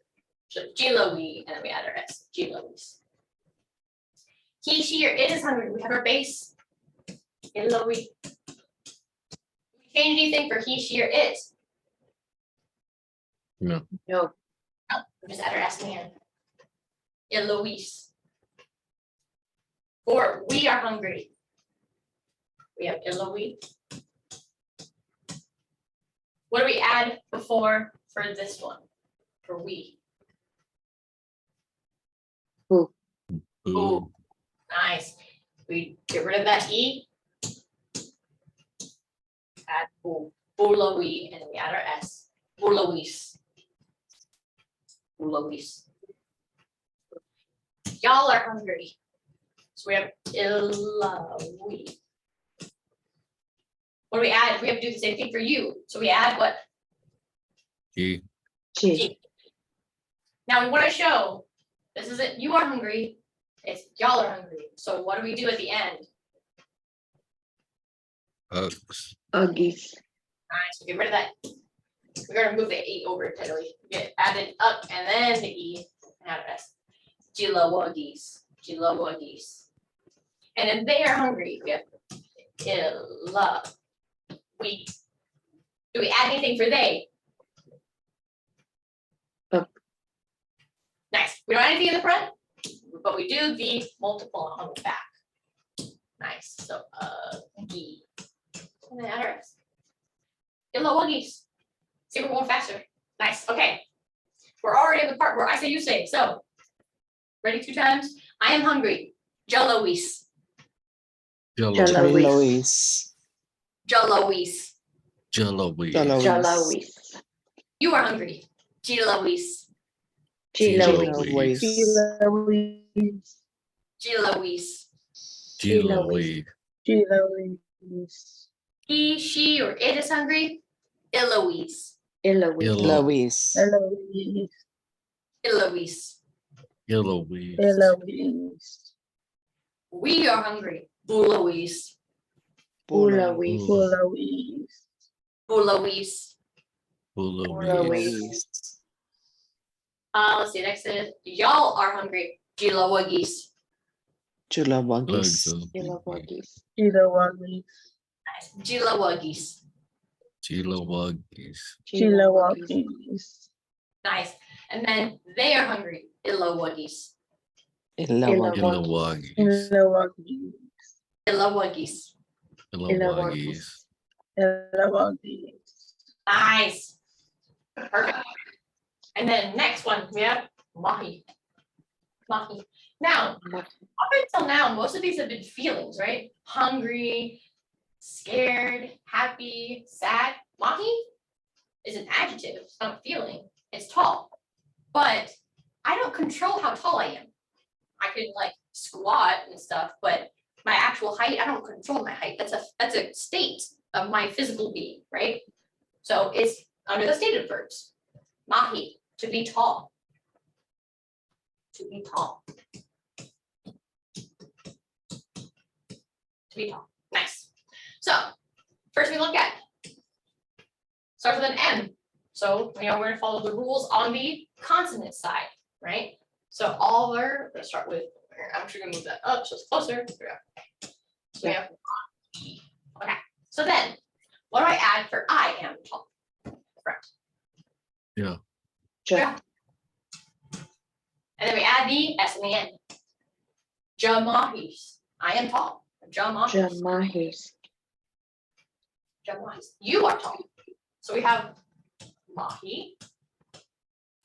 So G-Lo-E, and then we add our S, G-Lo-E's. He, she, or it is hungry. We have our base. It-Lo-E. We change anything for he, she, or it. No. No. No, we just add our S in the end. Eloise. Or we are hungry. We have Eloise. What do we add before for this one? For we. Ooh. Nice. We get rid of that E. Add Bouloise, and we add our S. Bouloise. Bouloise. Y'all are hungry. So we have Iloise. What do we add? We have to do the same thing for you. So we add what? G. G. Now we want to show, this isn't you are hungry, it's y'all are hungry. So what do we do at the end? Ugs. Uggies. Nice, get rid of that. We're gonna move the E over entirely. Get added up and then the E and add S. Gilawagis. Gilawagis. And then they are hungry. We have we. Do we add anything for they? Up. Nice. We don't add anything in the front, but we do the multiple on the back. Nice. So G. And then add our S. Gilawagis. See, we're going faster. Nice. Okay. We're already in the part where I say you say. So ready 2 times. I am hungry. Joloise. Jello. Jalois. Joloise. Jello-wee. Jalois. You are hungry. Joloise. Jello-wee. Joloise. Jello-wee. He, she, or it is hungry. Eloise. Lois. Eloise. Jello-wee. We are hungry. Bouloise. Bouloise. Bouloise. Let's see. Next is y'all are hungry. Gilawagis. Chulawagis. Nice. Gilawagis. Jello-wuggies. Nice. And then they are hungry. Ilowagis. Ilawagis. Ilawagis. Ilawagis. Ilawagis. Ilawagis. Nice. Perfect. And then next one, we have mahi. Mahi. Now, up until now, most of these have been feelings, right? Hungry, scared, happy, sad. Mahi is an adjective, it's not a feeling. It's tall. But I don't control how tall I am. I could like squat and stuff, but my actual height, I don't control my height. That's a state of my physical being, right? So it's under the stative verbs. Mahi, to be tall. To be tall. To be tall. Nice. So first we look at starts with an M. So we're gonna follow the rules on the consonant side, right? So all our, let's start with, I'm actually gonna move that up so it's closer. There we go. So we have okay. So then what do I add for I am tall? Front. Yeah. Yeah. And then we add the S in the end. Jamahis. I am tall. Jamahis. Jamahis. Jamahis. You are tall. So we have mahi.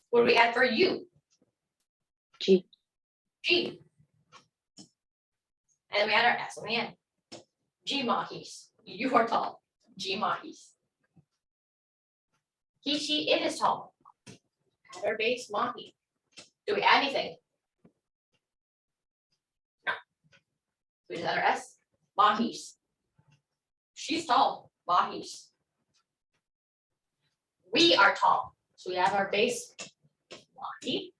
What do we add for you? G. G. And then we add our S in the end. G mahis. You are tall. G mahis. He, she, it is tall. Add our base mahi. Do we add anything? No. We just add our S. Mahis. She's tall. Mahis. We are tall. So we have our base mahi.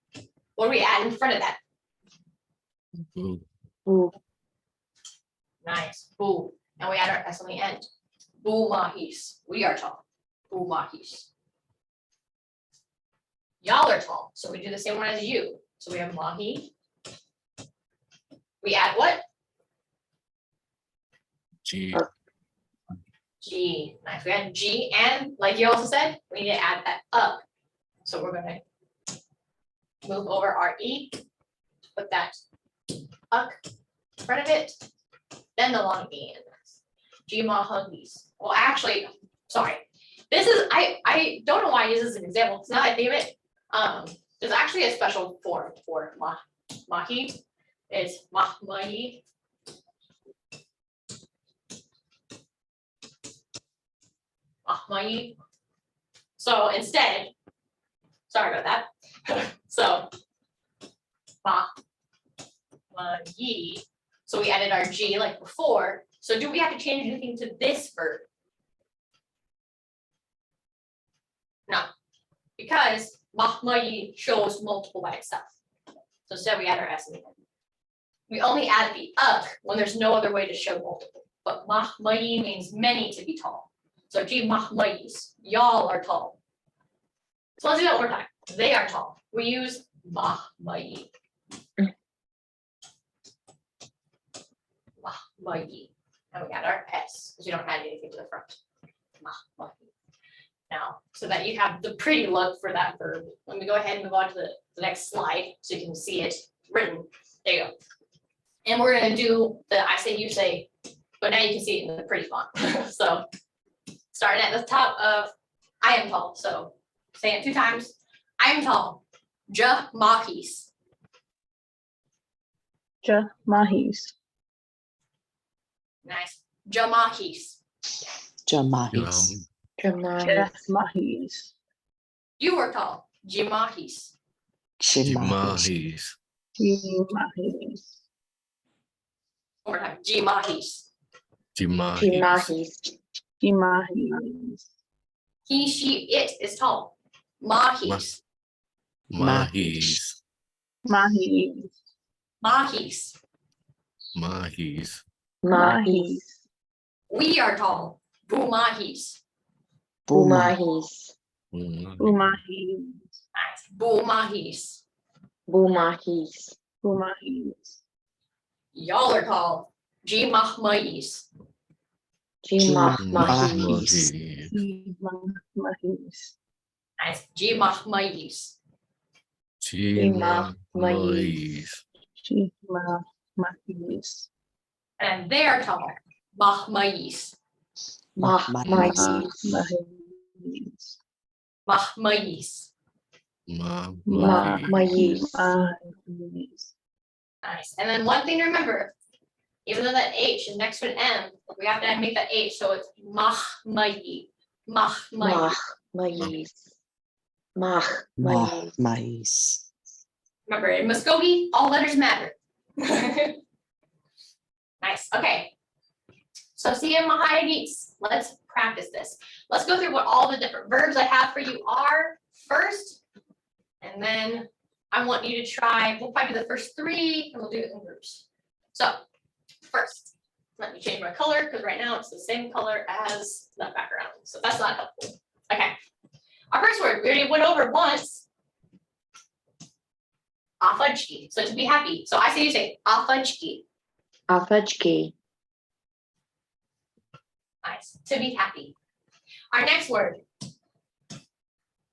What do we add in front of that? Boo. Boo. Nice. Boo. And we add our S on the end. Boo mahis. We are tall. Boo mahis. Y'all are tall. So we do the same one as you. So we have mahi. We add what? G. G. Nice. We add G, and like you also said, we need to add that up. So we're gonna move over our E, put that up in front of it, then the long E in this. G mahuggies. Well, actually, sorry. This is I don't know why I use this as an example, because now that I think of it, there's actually a special form for mahi. It's mahmahi. Mahmahi. So instead, sorry about that. So mahmahi. So we added our G like before. So do we have to change anything to this verb? No, because mahmahi shows multiple by itself. So instead we add our S in the end. We only add the up when there's no other way to show multiple. But mahmahi means many to be tall. So G mahmayis, y'all are tall. So let's do that one more time. They are tall. We use mahmayi. Mahmayi. And we add our S, because we don't add anything to the front. Mahmayi. Now, so that you have the pretty look for that verb, let me go ahead and move on to the next slide so you can see it written. There you go. And we're gonna do the I say, you say, but now you can see it in the pretty font. So starting at the top of I am tall. So say it 2 times. I am tall. Jamahis. Jamahis. Nice. Jamahis. Jamahis. Jamahis. Mahis. You are tall. Jamahis. Jimahis. Jamahis. One more time. Jamahis. Jimahis. Jamahis. Mahis. He, she, it is tall. Mahis. Mahis. Mahis. Mahis. Mahis. Mahis. We are tall. Bumahis. Bumahis. Mahis. Nice. Bumahis. Bumahis. Mahis. Y'all are tall. Jimahmayis. Jamahis. Mahis. Nice. Jimahmayis. Jimahis. Mahis. And they are tall. Mahmayis. Mahmayis. Mahis. Mahmayis. Mahmayis. Mahis. Nice. And then one thing to remember, even though that H is next to an M, we have to make that H so it's mahmayi. Mahmayi. Mahmayis. Mahmayis. Mais. Remember, in Mvskoke, all letters matter. Nice. Okay. So Siya Mahayagis, let's practice this. Let's go through what all the different verbs I have for you are first. And then I want you to try, we'll probably do the first three and we'll do it in groups. So first, let me change my color because right now it's the same color as the background. So that's not helpful. Okay. Our first word, we already went over once. Afajki. So to be happy. So I say you say afajki. Afajki. Nice. To be happy. Our next word.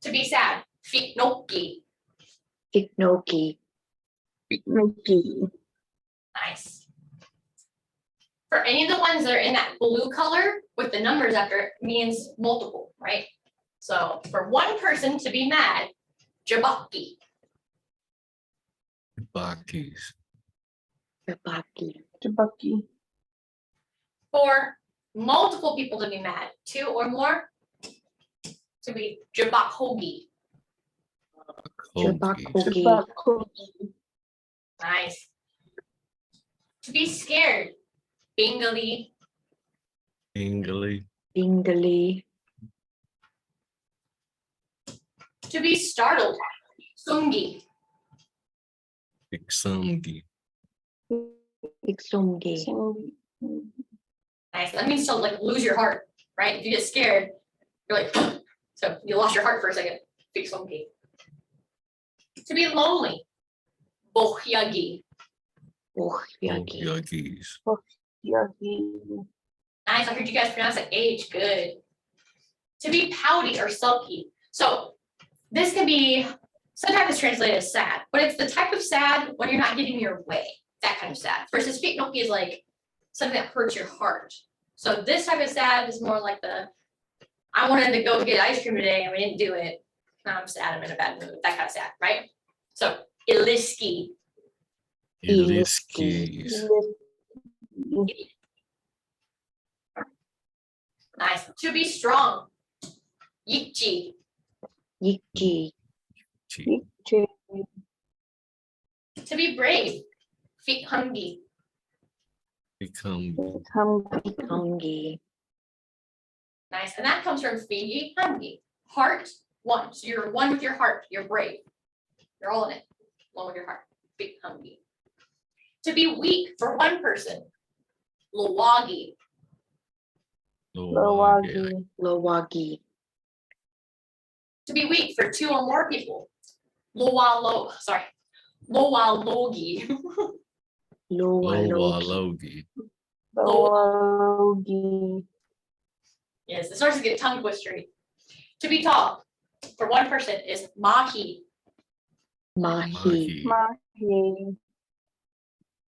To be sad. Fiknoki. Fiknoki. Noki. Nice. For any of the ones that are in that blue color with the numbers after it means multiple, right? So for one person to be mad, jabaki. Bakis. Tabaki. Tabaki. For multiple people to be mad, two or more, to be jabakhogi. Jabakogi. Tabakogi. Nice. To be scared, bingali. Ingali. Bingali. To be startled, sungi. Iksamgi. Iksumgi. Nice. That means to like lose your heart, right? If you get scared, you're like, so you lost your heart for a second. Sungi. To be lonely, bohyagi. Ohyagi. Yagis. Yagi. Nice. I heard you guys pronounce that H. Good. To be pouty or sulky. So this can be sometimes it's translated as sad, but it's the type of sad when you're not getting your way. That kind of sad. Versus fiknoki is like something that hurts your heart. So this type of sad is more like the I wanted to go get ice cream today and we didn't do it. Now I'm sad. I'm in a bad mood. That kind of sad, right? So iliski. Iliskis. Nice. To be strong. Yikchi. Yikji. Chi. To be brave. Fikhangi. Become. Kangi. Nice. And that comes from Fiji Hangi. Heart, one. So you're one with your heart. You're brave. You're all in it. One with your heart. Fikhangi. To be weak for one person. Lawagi. Lawagi. Lowagi. To be weak for two or more people. Lowalogi. Lowalogi. Lowalogi. Lawagi. Yes, it starts to get tongue twistery. To be tall for one person is mahi. Mahi. Mahi. To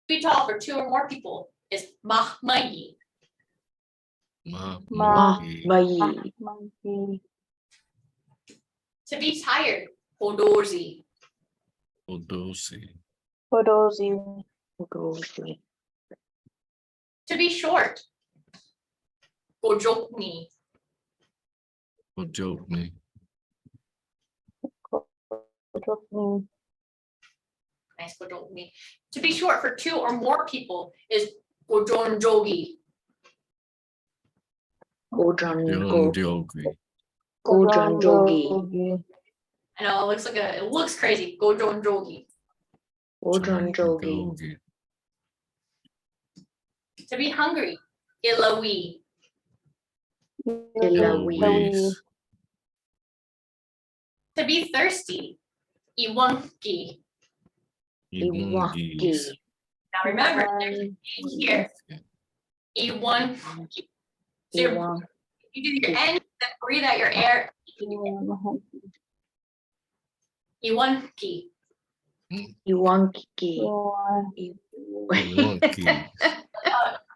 be tall for two or more people is mahmayi. Mahi. Mahi. Mahi. To be tired, hodorzi. Odosi. Podozi. Goshi. To be short, gojokni. Ojokni. Podrobny. Nice, gojokni. To be short for two or more people is gojonjogi. Gojango. Jogi. Gojanjogi. I know it looks crazy. Gojonjogi. Gojanjogi. To be hungry, ilawi. Ilawi. To be thirsty, iwanki. Iwangis. Now remember, there's an H here. Iwanki. So you do your N, then breathe out your air. Iwanki. Iwanki. Wonky.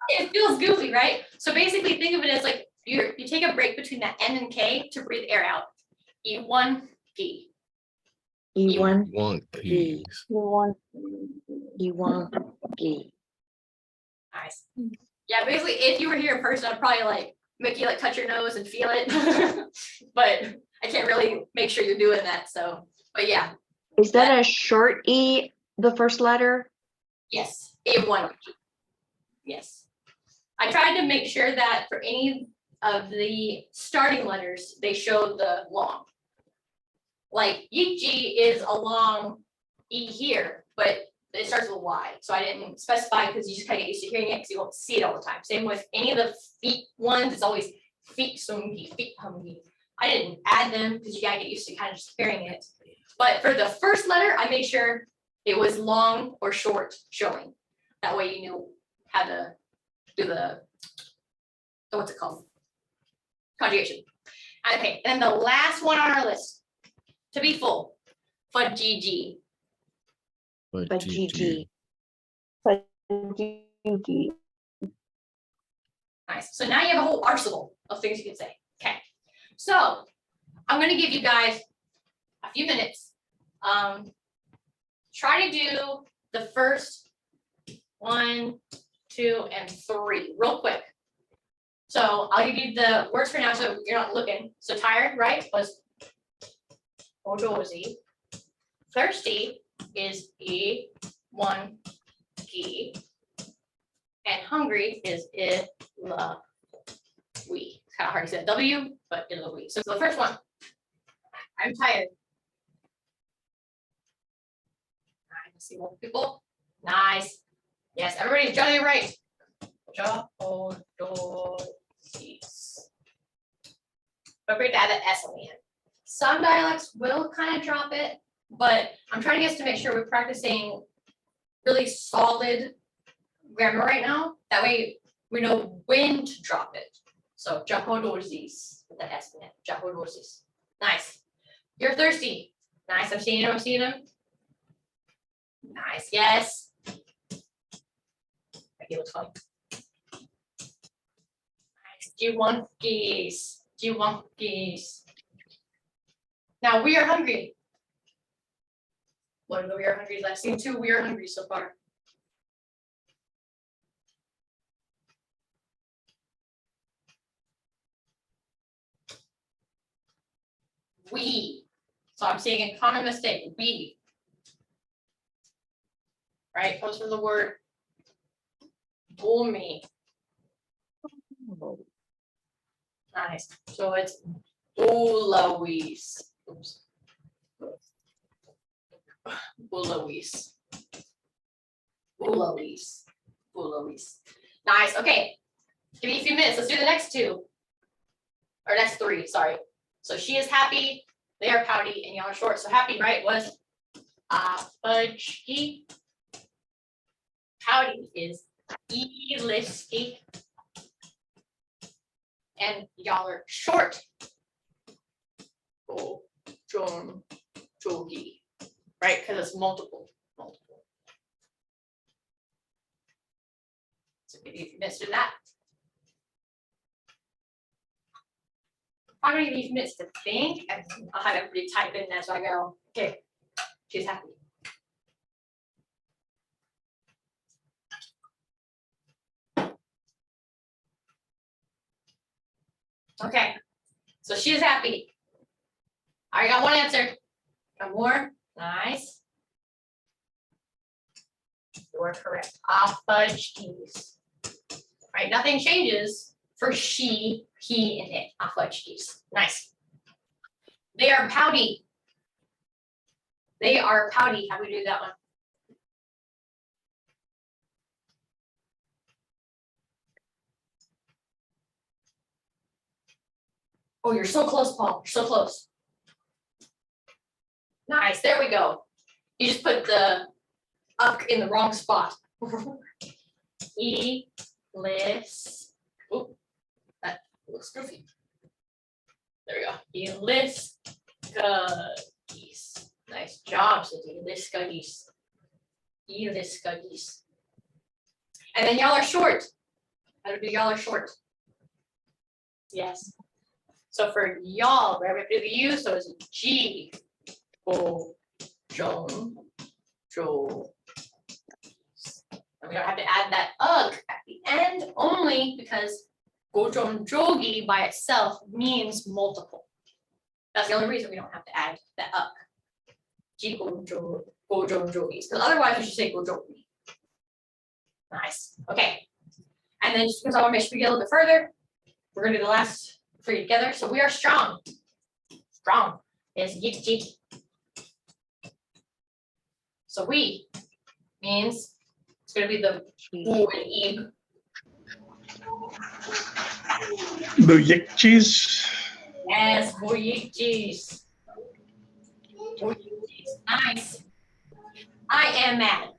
It feels goofy, right? So basically think of it as like you take a break between that N and K to breathe air out. Iwanki. Wonky. Iwanki. Nice. Yeah, basically, if you were here in person, I'd probably like make you like touch your nose and feel it. But I can't really make sure you're doing that. So, but yeah, Is that a short E, the first letter? yes, A1. Yes. I tried to make sure that for any of the starting letters, they show the long. Like Yichi is a long E here, but it starts with Y. So I didn't specify because you just kind of get used to hearing it because you won't see it all the time. Same with any of the feet ones, it's always feet sungi, feet humgi. I didn't add them because you gotta get used to kind of just hearing it. But for the first letter, I made sure it was long or short showing. That way you knew how to do the what's it called? Conjugation. Okay, and then the last one on our list, to be full, fudgy. But GG. Nice. So now you have a whole arsenal of things you can say. Okay. So I'm gonna give you guys a few minutes. Try to do the first 1, 2, and 3 real quick. So I'll give you the words for now so you're not looking. So tired, right, was odozi. Thirsty is one ki. And hungry is ila we. It's kind of hard to say W, but ila we. So the first one, I'm tired. Nice. See more people. Nice. Yes, everybody's generally right. But great to add that S on the end. Some dialects will kind of drop it, but I'm trying to get us to make sure we're practicing really solid grammar right now. That way we know when to drop it. So jahodorsis with the S in it. Jahodorsis. Nice. You're thirsty. Nice. I'm seeing him. Nice. Yes. He looks funny. Nice. Jiwonkies. Now we are hungry. What are the we are hungry? I've seen 2 we are hungry so far. We. So I'm seeing a common mistake. We. Right? Comes from the word bumi. Nice. So it's Uluis. Oops. Uluis. Nice. Okay. Give me a few minutes. Let's do the next 2. Or next 3, sorry. So she is happy, they are pouty, and y'all are short. So happy, right, was fudgy. Pouty is elisky. And y'all are short. Jogi. Right? Because it's multiple. So maybe if you missed that. I'm gonna give you minutes to think, and I'll have everybody type in as I go. Okay, she's happy. Okay, so she is happy. I got one answer. Got more? Nice. You are correct. Afajkis. Right, nothing changes for she, he, and it. Afajkis. Nice. They are pouty. They are pouty. How do we do that one? Oh, you're so close, Paul. You're so close. Nice. There we go. You just put the up in the wrong spot. Elis. Oh, that looks goofy. There we go. Elis. Nice job, Cindy. Iliskagis. Iliskagis. And then y'all are short. How do y'all are short? Yes. So for y'all, right, we have to do the U, so it's G, O, Jong, Jo. And we don't have to add that ugh at the end only because Gojong Jogi by itself means multiple. That's the only reason we don't have to add the ugh. G Gojong Jogis, because otherwise we should say Gojogi. Nice. Okay. And then just because I want to make sure we get a little bit further, we're gonna do the last three together. So we are strong. Strong is yik. So we means it's gonna be the U and ib. Bujikchis. Yes, boyikjis. Nice. I am mad.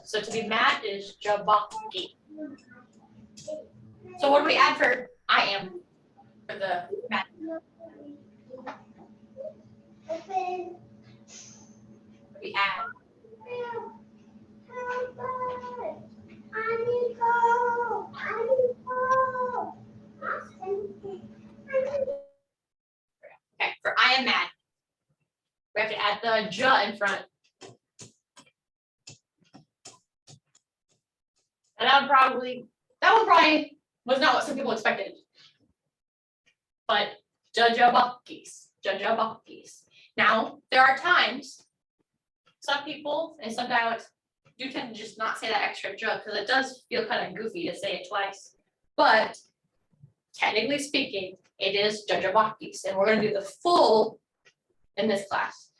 So to be mad is jabaki. So what do we add for I am for the mad? We add. Okay, for I am mad. We have to add the j in front. And that one probably was not what some people expected. But jajabakis. Now, there are times some people and some dialects do tend to just not say that extra j because it does feel kind of goofy to say it twice. But technically speaking, it is jajabakis, and we're going to do the full in this class.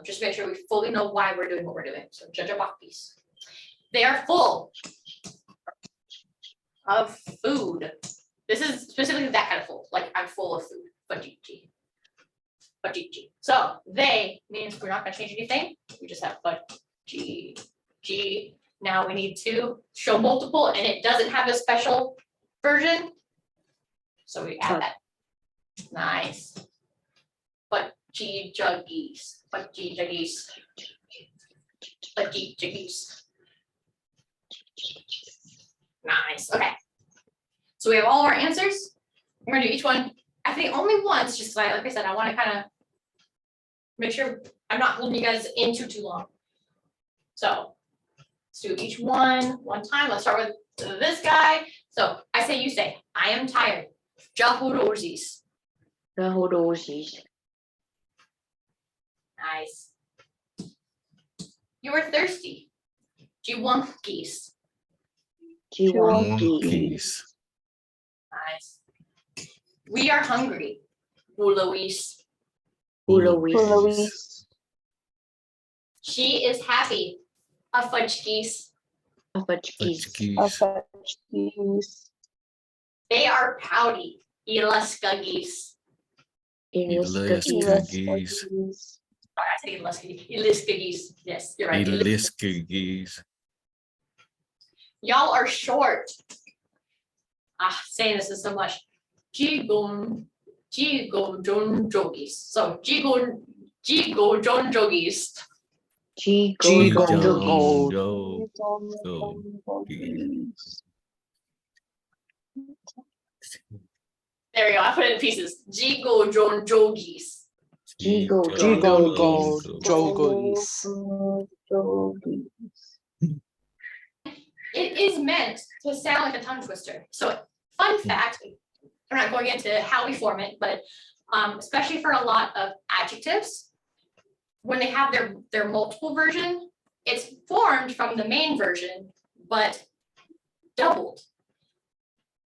Just make sure we fully know why we're doing what we're doing. So jajabakis. They are full of food. This is specifically that kind of full, like I'm full of food. Fajiji. So they means we're not going to change anything. We just have G. Now we need to show multiple, and it doesn't have a special version. So we add that. Nice. Juggies. Nice. Okay. So we have all our answers. We're gonna do each one. I think only once, just like I said, I want to kind of make sure I'm not holding you guys in too long. So let's do each one time. Let's start with this guy. So I say, you say, I am tired. Jahurozis. Nice. You are thirsty. Jiwankis. Monkeys. Nice. We are hungry. Uluis. Louise. She is happy. Afajkis. Fudgekis. Apachkis. They are pouty. Ilaskagis. Iliskagis. I say Iliskagis. Yes, you're right. Iliskagis. Y'all are short. Saying this is so much. Jigon jogis. So jigon jogis. There we go. I put it in pieces. Jigo jogis. It is meant to sound like a tongue twister. So fun fact, I'm not going into how we form it, but especially for a lot of adjectives, when they have their multiple version, it's formed from the main version, but doubled.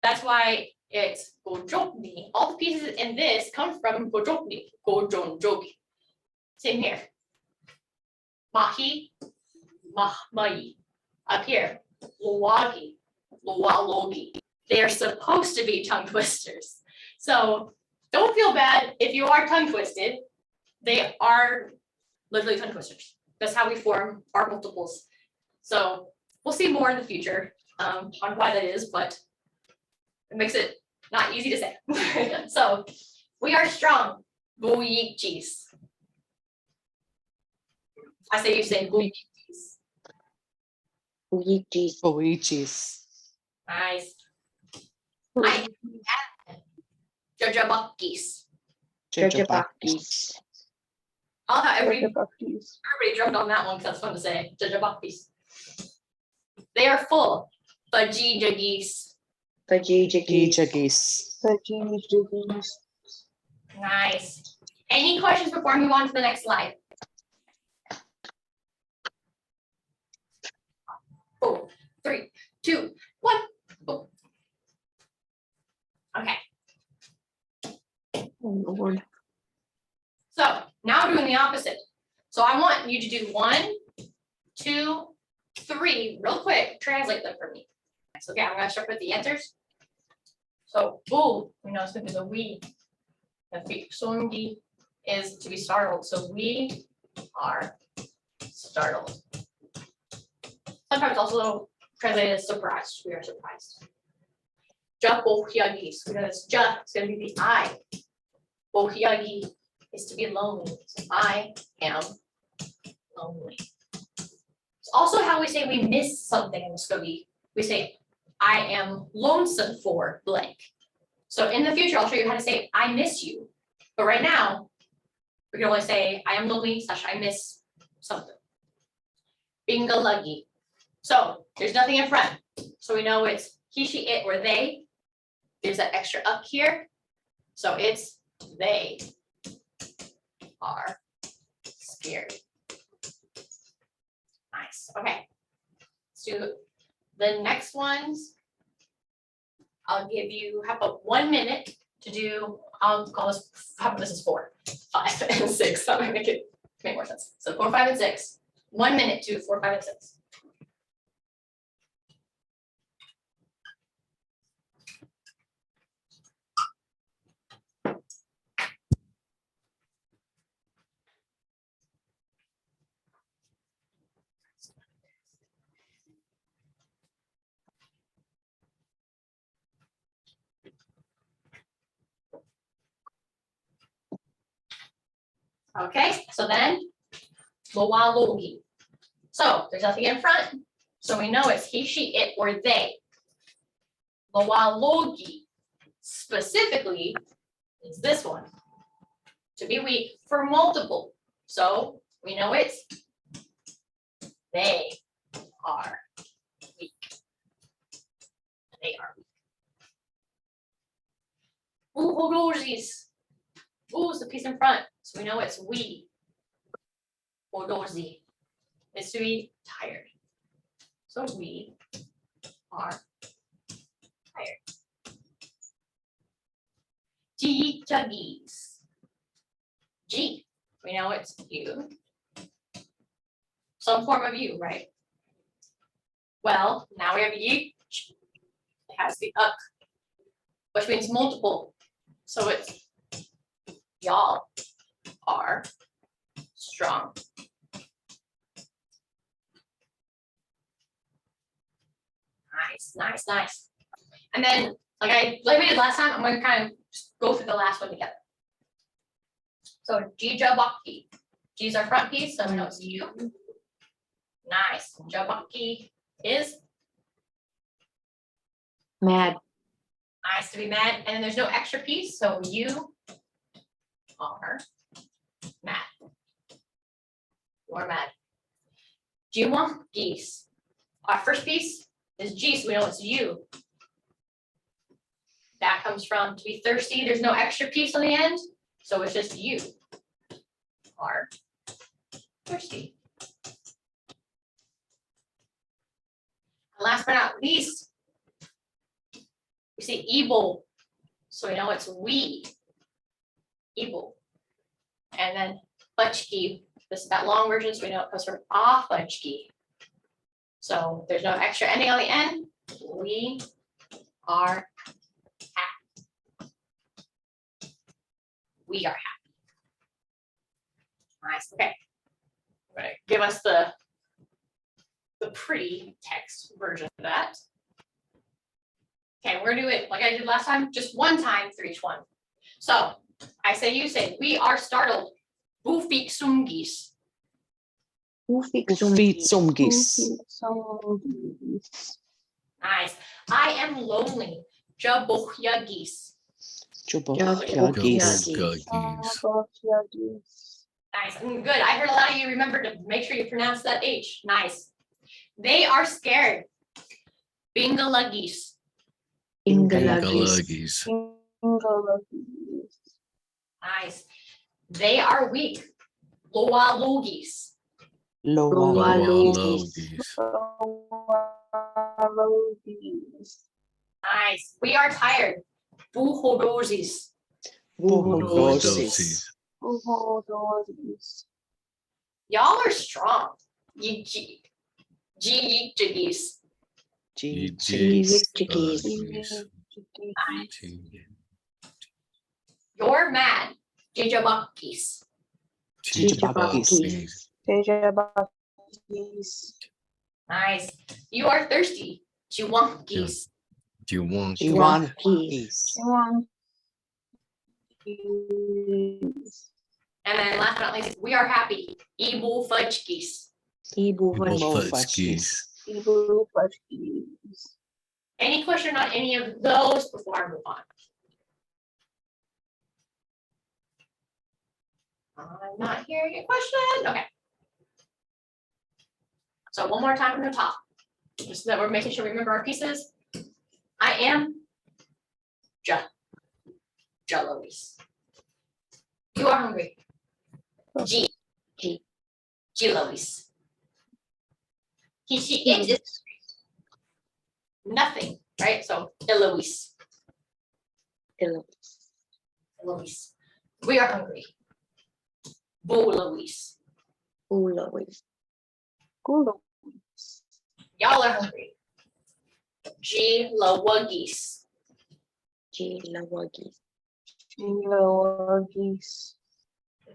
That's why it's gojokni. All the pieces in this come from gojokni, gojonjogi. Same here. Mahi, mahmai. Up here, luwagi, luwalogi. They are supposed to be tongue twisters. So don't feel bad if you are tongue twisted. They are literally tongue twisters. That's how we form our multiples. So we'll see more in the future on why that is, but it makes it not easy to say. So we are strong. Cheese. I say you say Luigi's. Luigi's. Luigi's. Nice. I Jajabakis. Jajabakis. I'll have everybody Jajabakis. jumped on that one because that's fun to say. Jajabakis. They are full. Fajijagis. Fajijagis. Geese. Fajijagis. Nice. Any questions before I move on to the next slide? 4, 3, 2, 1. Oh. Okay. Oh, Lord. So now we're doing the opposite. So I want you to do 1, 2, 3, real quick, translate them for me. So okay, I'm gonna start with the answers. So boo, we know it's because of we. The Mvskoke is to be startled. So we are startled. Sometimes also translated as surprised. We are surprised. Japohyagis, because ja is gonna be the I. Bohyagi is to be lonely. So I am lonely. It's also how we say we miss something in Mvskoke. We say, I am lonesome for blank. So in the future, I'll show you how to say, I miss you. But right now, we can only say, I am lonely / I miss something. Bingaluggy. So there's nothing in front. So we know it's he, she, it, or they. There's that extra up here. So it's they are scared. Nice. Okay. Let's do the next ones. I'll give you, how about 1 minute to do, I'll call this, how about this is 4, 5, and 6. That might make more sense. So 4, 5, and 6. 1 minute to 4, 5, and 6. Okay, so then Lowalogi. So there's nothing in front. So we know it's he, she, it, or they. Lowalogi specifically is this one. To be weak for multiple. So we know it's they are weak. They are weak. Uhorozis. Ooh is the piece in front. So we know it's we. Orozi is to be tired. So we are tired. Jijagis. G. We know it's you. Some form of you, right? Well, now we have you. It has the up, which means multiple. So it's y'all are strong. Nice, nice, nice. And then, like we did last time, I'm going to kind of just go through the last one together. So Jijabaki. G is our front piece, so we know it's you. Nice. Jabaki is Mad. nice to be mad. And then there's no extra piece, so you are mad. You are mad. Jiwa, geese. Our first piece is G, so we know it's you. That comes from to be thirsty. There's no extra piece on the end, so it's just you are thirsty. And last but not least, we say evil, so we know it's we. Evil. And then butchki. This is that long version, so we know it comes from butchki. So there's no extra ending on the end. We are happy. We are happy. Nice. Okay. I'm gonna give us the pretty text version of that. Okay, we're gonna do it like I did last time, just one time for each one. So I say, you say, we are startled. Mvskoke. Ufik Ufit sumgis. sumgis. Nice. I am lonely. Jabohyagis. Jubohyagis. Nice. Good. I heard a lot of you remember to make sure you pronounce that H. Nice. They are scared. Bingaluggies. Ingalagis. Nice. They are weak. Loalugis. Loalogis. Nice. We are tired. Buhodozis. Buhodosis. Y'all are strong. Jiggies. You're mad. Jijabakis. Jijabakis. Nice. You are thirsty. Chiwankis. Jiwankis. And then last but not least, we are happy. Ibu fudgkis. Mvskoke. Any question on any of those before I move on? I'm not hearing a question. Okay. So one more time from the top, just so that we're making sure we remember our pieces. I am Jalois. You are hungry. Jilois. He, she, it is nothing, right? So Eloise. Eloise. We are hungry. Bulois. Y'all are hungry. Jilawagis.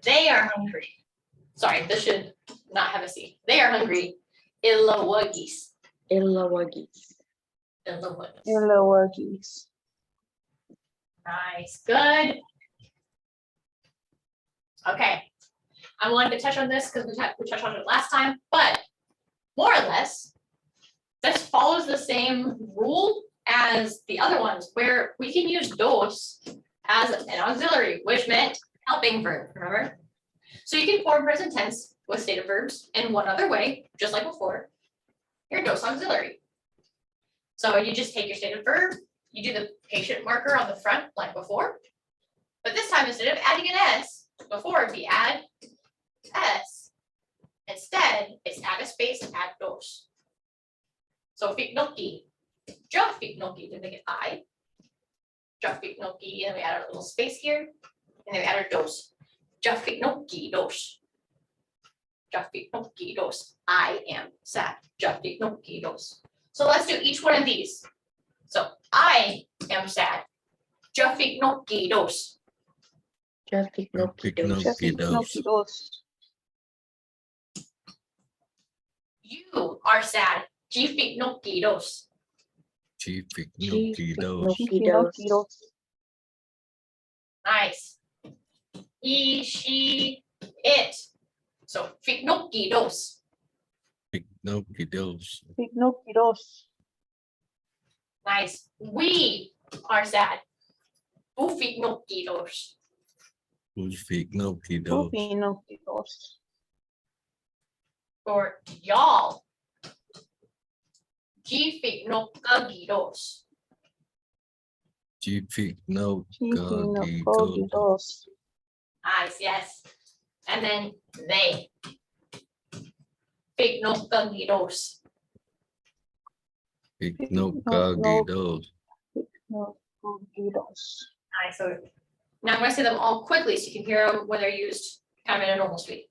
They are hungry. Sorry, this should not have a C. They are hungry. Ilawagis. Ilawagis. Nice, good. Okay, I wanted to touch on this because we touched on it last time, but more or less, this follows the same rule as the other ones, where we can use dos as an auxiliary, which meant helping verb, remember? So you can form present tense with stative verbs in one other way, just like before, your dos auxiliary. So you just take your stative verb, you do the patient marker on the front like before, but this time instead of adding an S, before we add S, instead it's add a space, add dos. So fiknoki, just fiknoki to make it I, just fiknoki, and we add a little space here, and then we add our dos. Just fiknoki dos. Just fiknoki dos. I am sad. Just fiknoki dos. So let's do each one of these. So I am sad. Just fiknoki dos. You are sad. Jifik dos. Nice. He, she, it. So fiknoki dos. Nice. We are sad. Ufiknoki dos. Or y'all. Jifik dos. Nice, yes. And then they. Fiknoki dos. Nice. So now I'm going to say them all quickly so you can hear them when they're used kind of in a normal speed.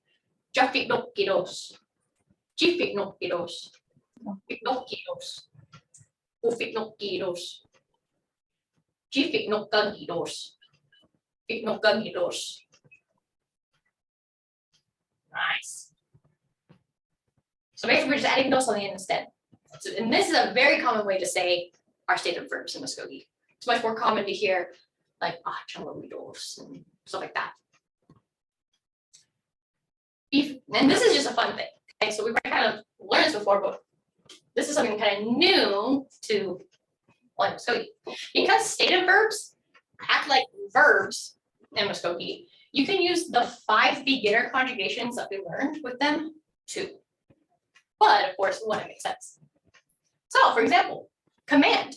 Jafiknoki dos. Jifiknoki dos. Fiknoki dos. Ufiknoki dos. Jifiknoki dos. Fiknoki dos. Nice. So basically we're just adding dos on the end instead. So, and this is a very common way to say our stative verbs in Mvskoke. It's much more common to hear like chalomidos and stuff like that. And this is just a fun thing. Okay, so we've kind of learned this before, but this is something kind of new to like Mvskoke. Because stative verbs act like verbs in Mvskoke, you can use the 5 beginner conjugations that we learned with them too. But of course, when it makes sense. So, for example, command.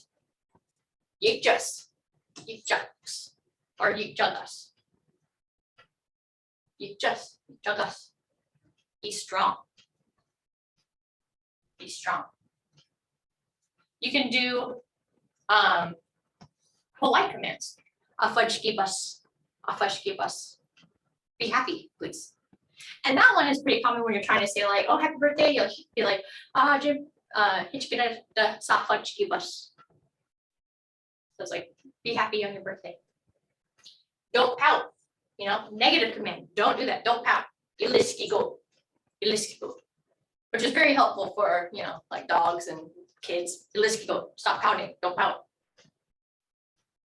Yikjas, yikjaks, or yikjadas. Yikjas, yikjadas. Be strong. Be strong. You can do polite commands. Afajkibas, afajkibas. Be happy, please. And that one is pretty common when you're trying to say like, oh, happy birthday. You'll be like, Jim, hichkina da safajkibas. So it's like, be happy on your birthday. Don't pout. You know, negative command. Don't do that. Don't pout. Iliskigo. Iliskigo. Which is very helpful for, you know, like dogs and kids. Iliskigo. Stop pouting. Don't pout.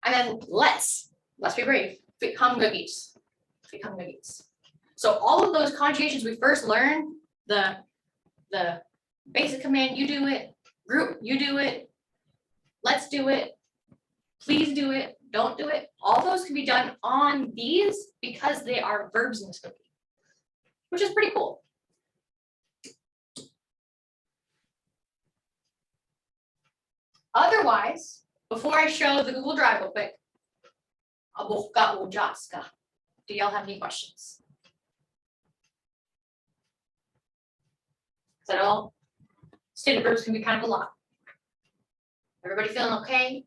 And then let's be brave. Become googies. Become googies. So all of those conjugations we first learned, the basic command, you do it, group, you do it, let's do it, please do it, don't do it. All those can be done on these because they are verbs in Mvskoke, which is pretty cool. Otherwise, before I show the Google Drive real quick, do y'all have any questions? Is that all? Stative verbs can be kind of a lot. Everybody feeling okay?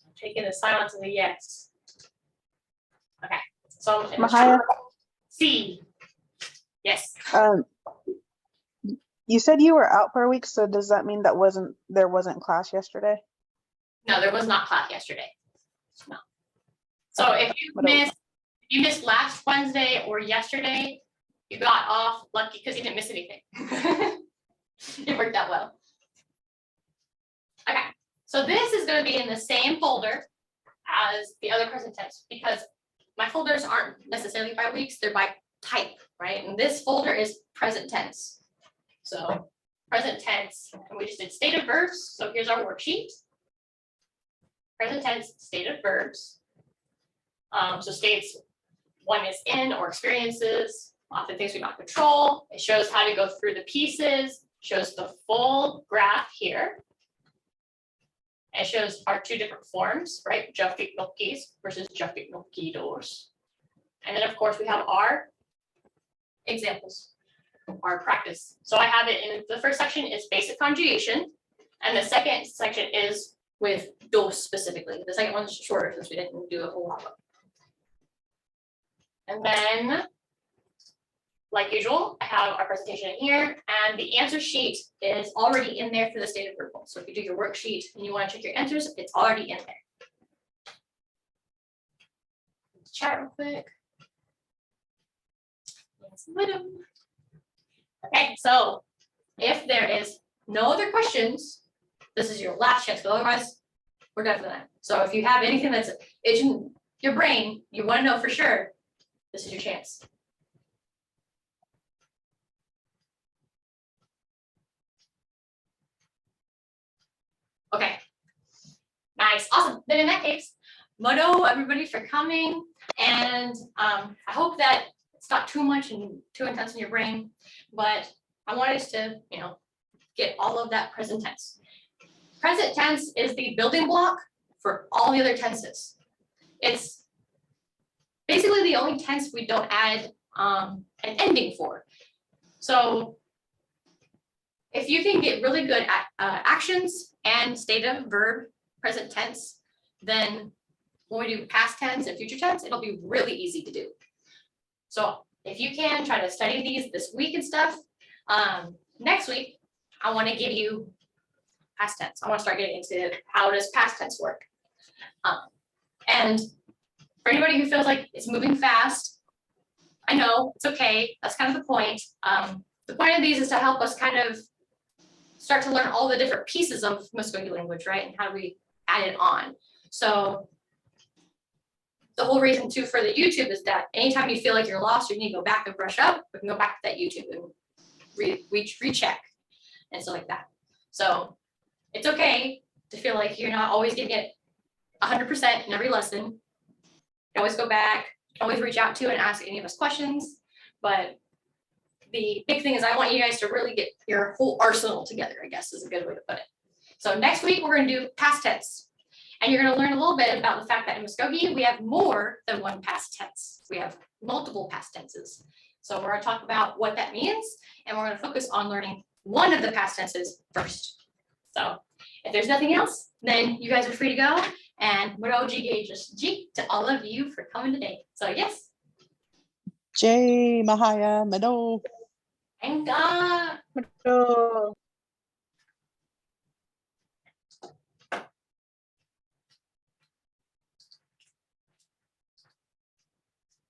I'm taking the silence as a yes. Okay, so in the Mahaya, C. Yes. you said you were out for a week, so does that mean that there wasn't class yesterday? No, there was not class yesterday. No. So if you missed last Wednesday or yesterday, you got off lucky because you didn't miss anything. It worked out well. Okay, so this is going to be in the same folder as the other present tense because my folders aren't necessarily by weeks, they're by type, right? And this folder is present tense. So present tense, and we just did stative verbs. So here's our worksheet. Present tense, stative verbs. So states one is in or experiences, often things we don't control. It shows how to go through the pieces, shows the full graph here. It shows our 2 different forms, right? Jafiknokis versus Jafiknokidos. And then of course we have our examples, our practice. So I have it in the first section is basic conjugation. And the second section is with dos specifically. The second one's shorter since we didn't do a whole lot of it. And then, like usual, I have our presentation in here, and the answer sheet is already in there for the stative verb. So if you do your worksheet and you want to check your answers, it's already in there. Let's chat real quick. Okay, so if there is no other questions, this is your last chance, but otherwise, we're done for the night. So if you have anything that's itching your brain, you want to know for sure, this is your chance. Okay, nice, awesome. Then in that case, modo everybody for coming, and I hope that it's not too much and too intense in your brain, but I want us to, you know, get all of that present tense. Present tense is the building block for all the other tenses. It's basically the only tense we don't add an ending for. So if you can get really good at actions and stative verb present tense, then when we do past tense and future tense, it'll be really easy to do. So if you can try to study these this week and stuff, next week, I want to give you past tense. I want to start getting into how does past tense work. And for anybody who feels like it's moving fast, I know it's okay. That's kind of the point. The point of these is to help us kind of start to learn all the different pieces of Mvskoke language, right? And how do we add it on? So the whole reason too for the YouTube is that anytime you feel like you're lost, you need to go back and brush up, we can go back to that YouTube and recheck and stuff like that. So it's okay to feel like you're not always getting it 100% in every lesson. You can always go back, you can always reach out to and ask any of us questions. But the big thing is I want you guys to really get your whole arsenal together, I guess is a good way to put it. So next week, we're gonna do past tense. And you're gonna learn a little bit about the fact that in Mvskoke, we have more than one past tense. We have multiple past tenses. So we're gonna talk about what that means, and we're gonna focus on learning one of the past tenses first. So if there's nothing else, then you guys are free to go. And just G to all of you for coming today. So yes. Jay Mahaya Mado. And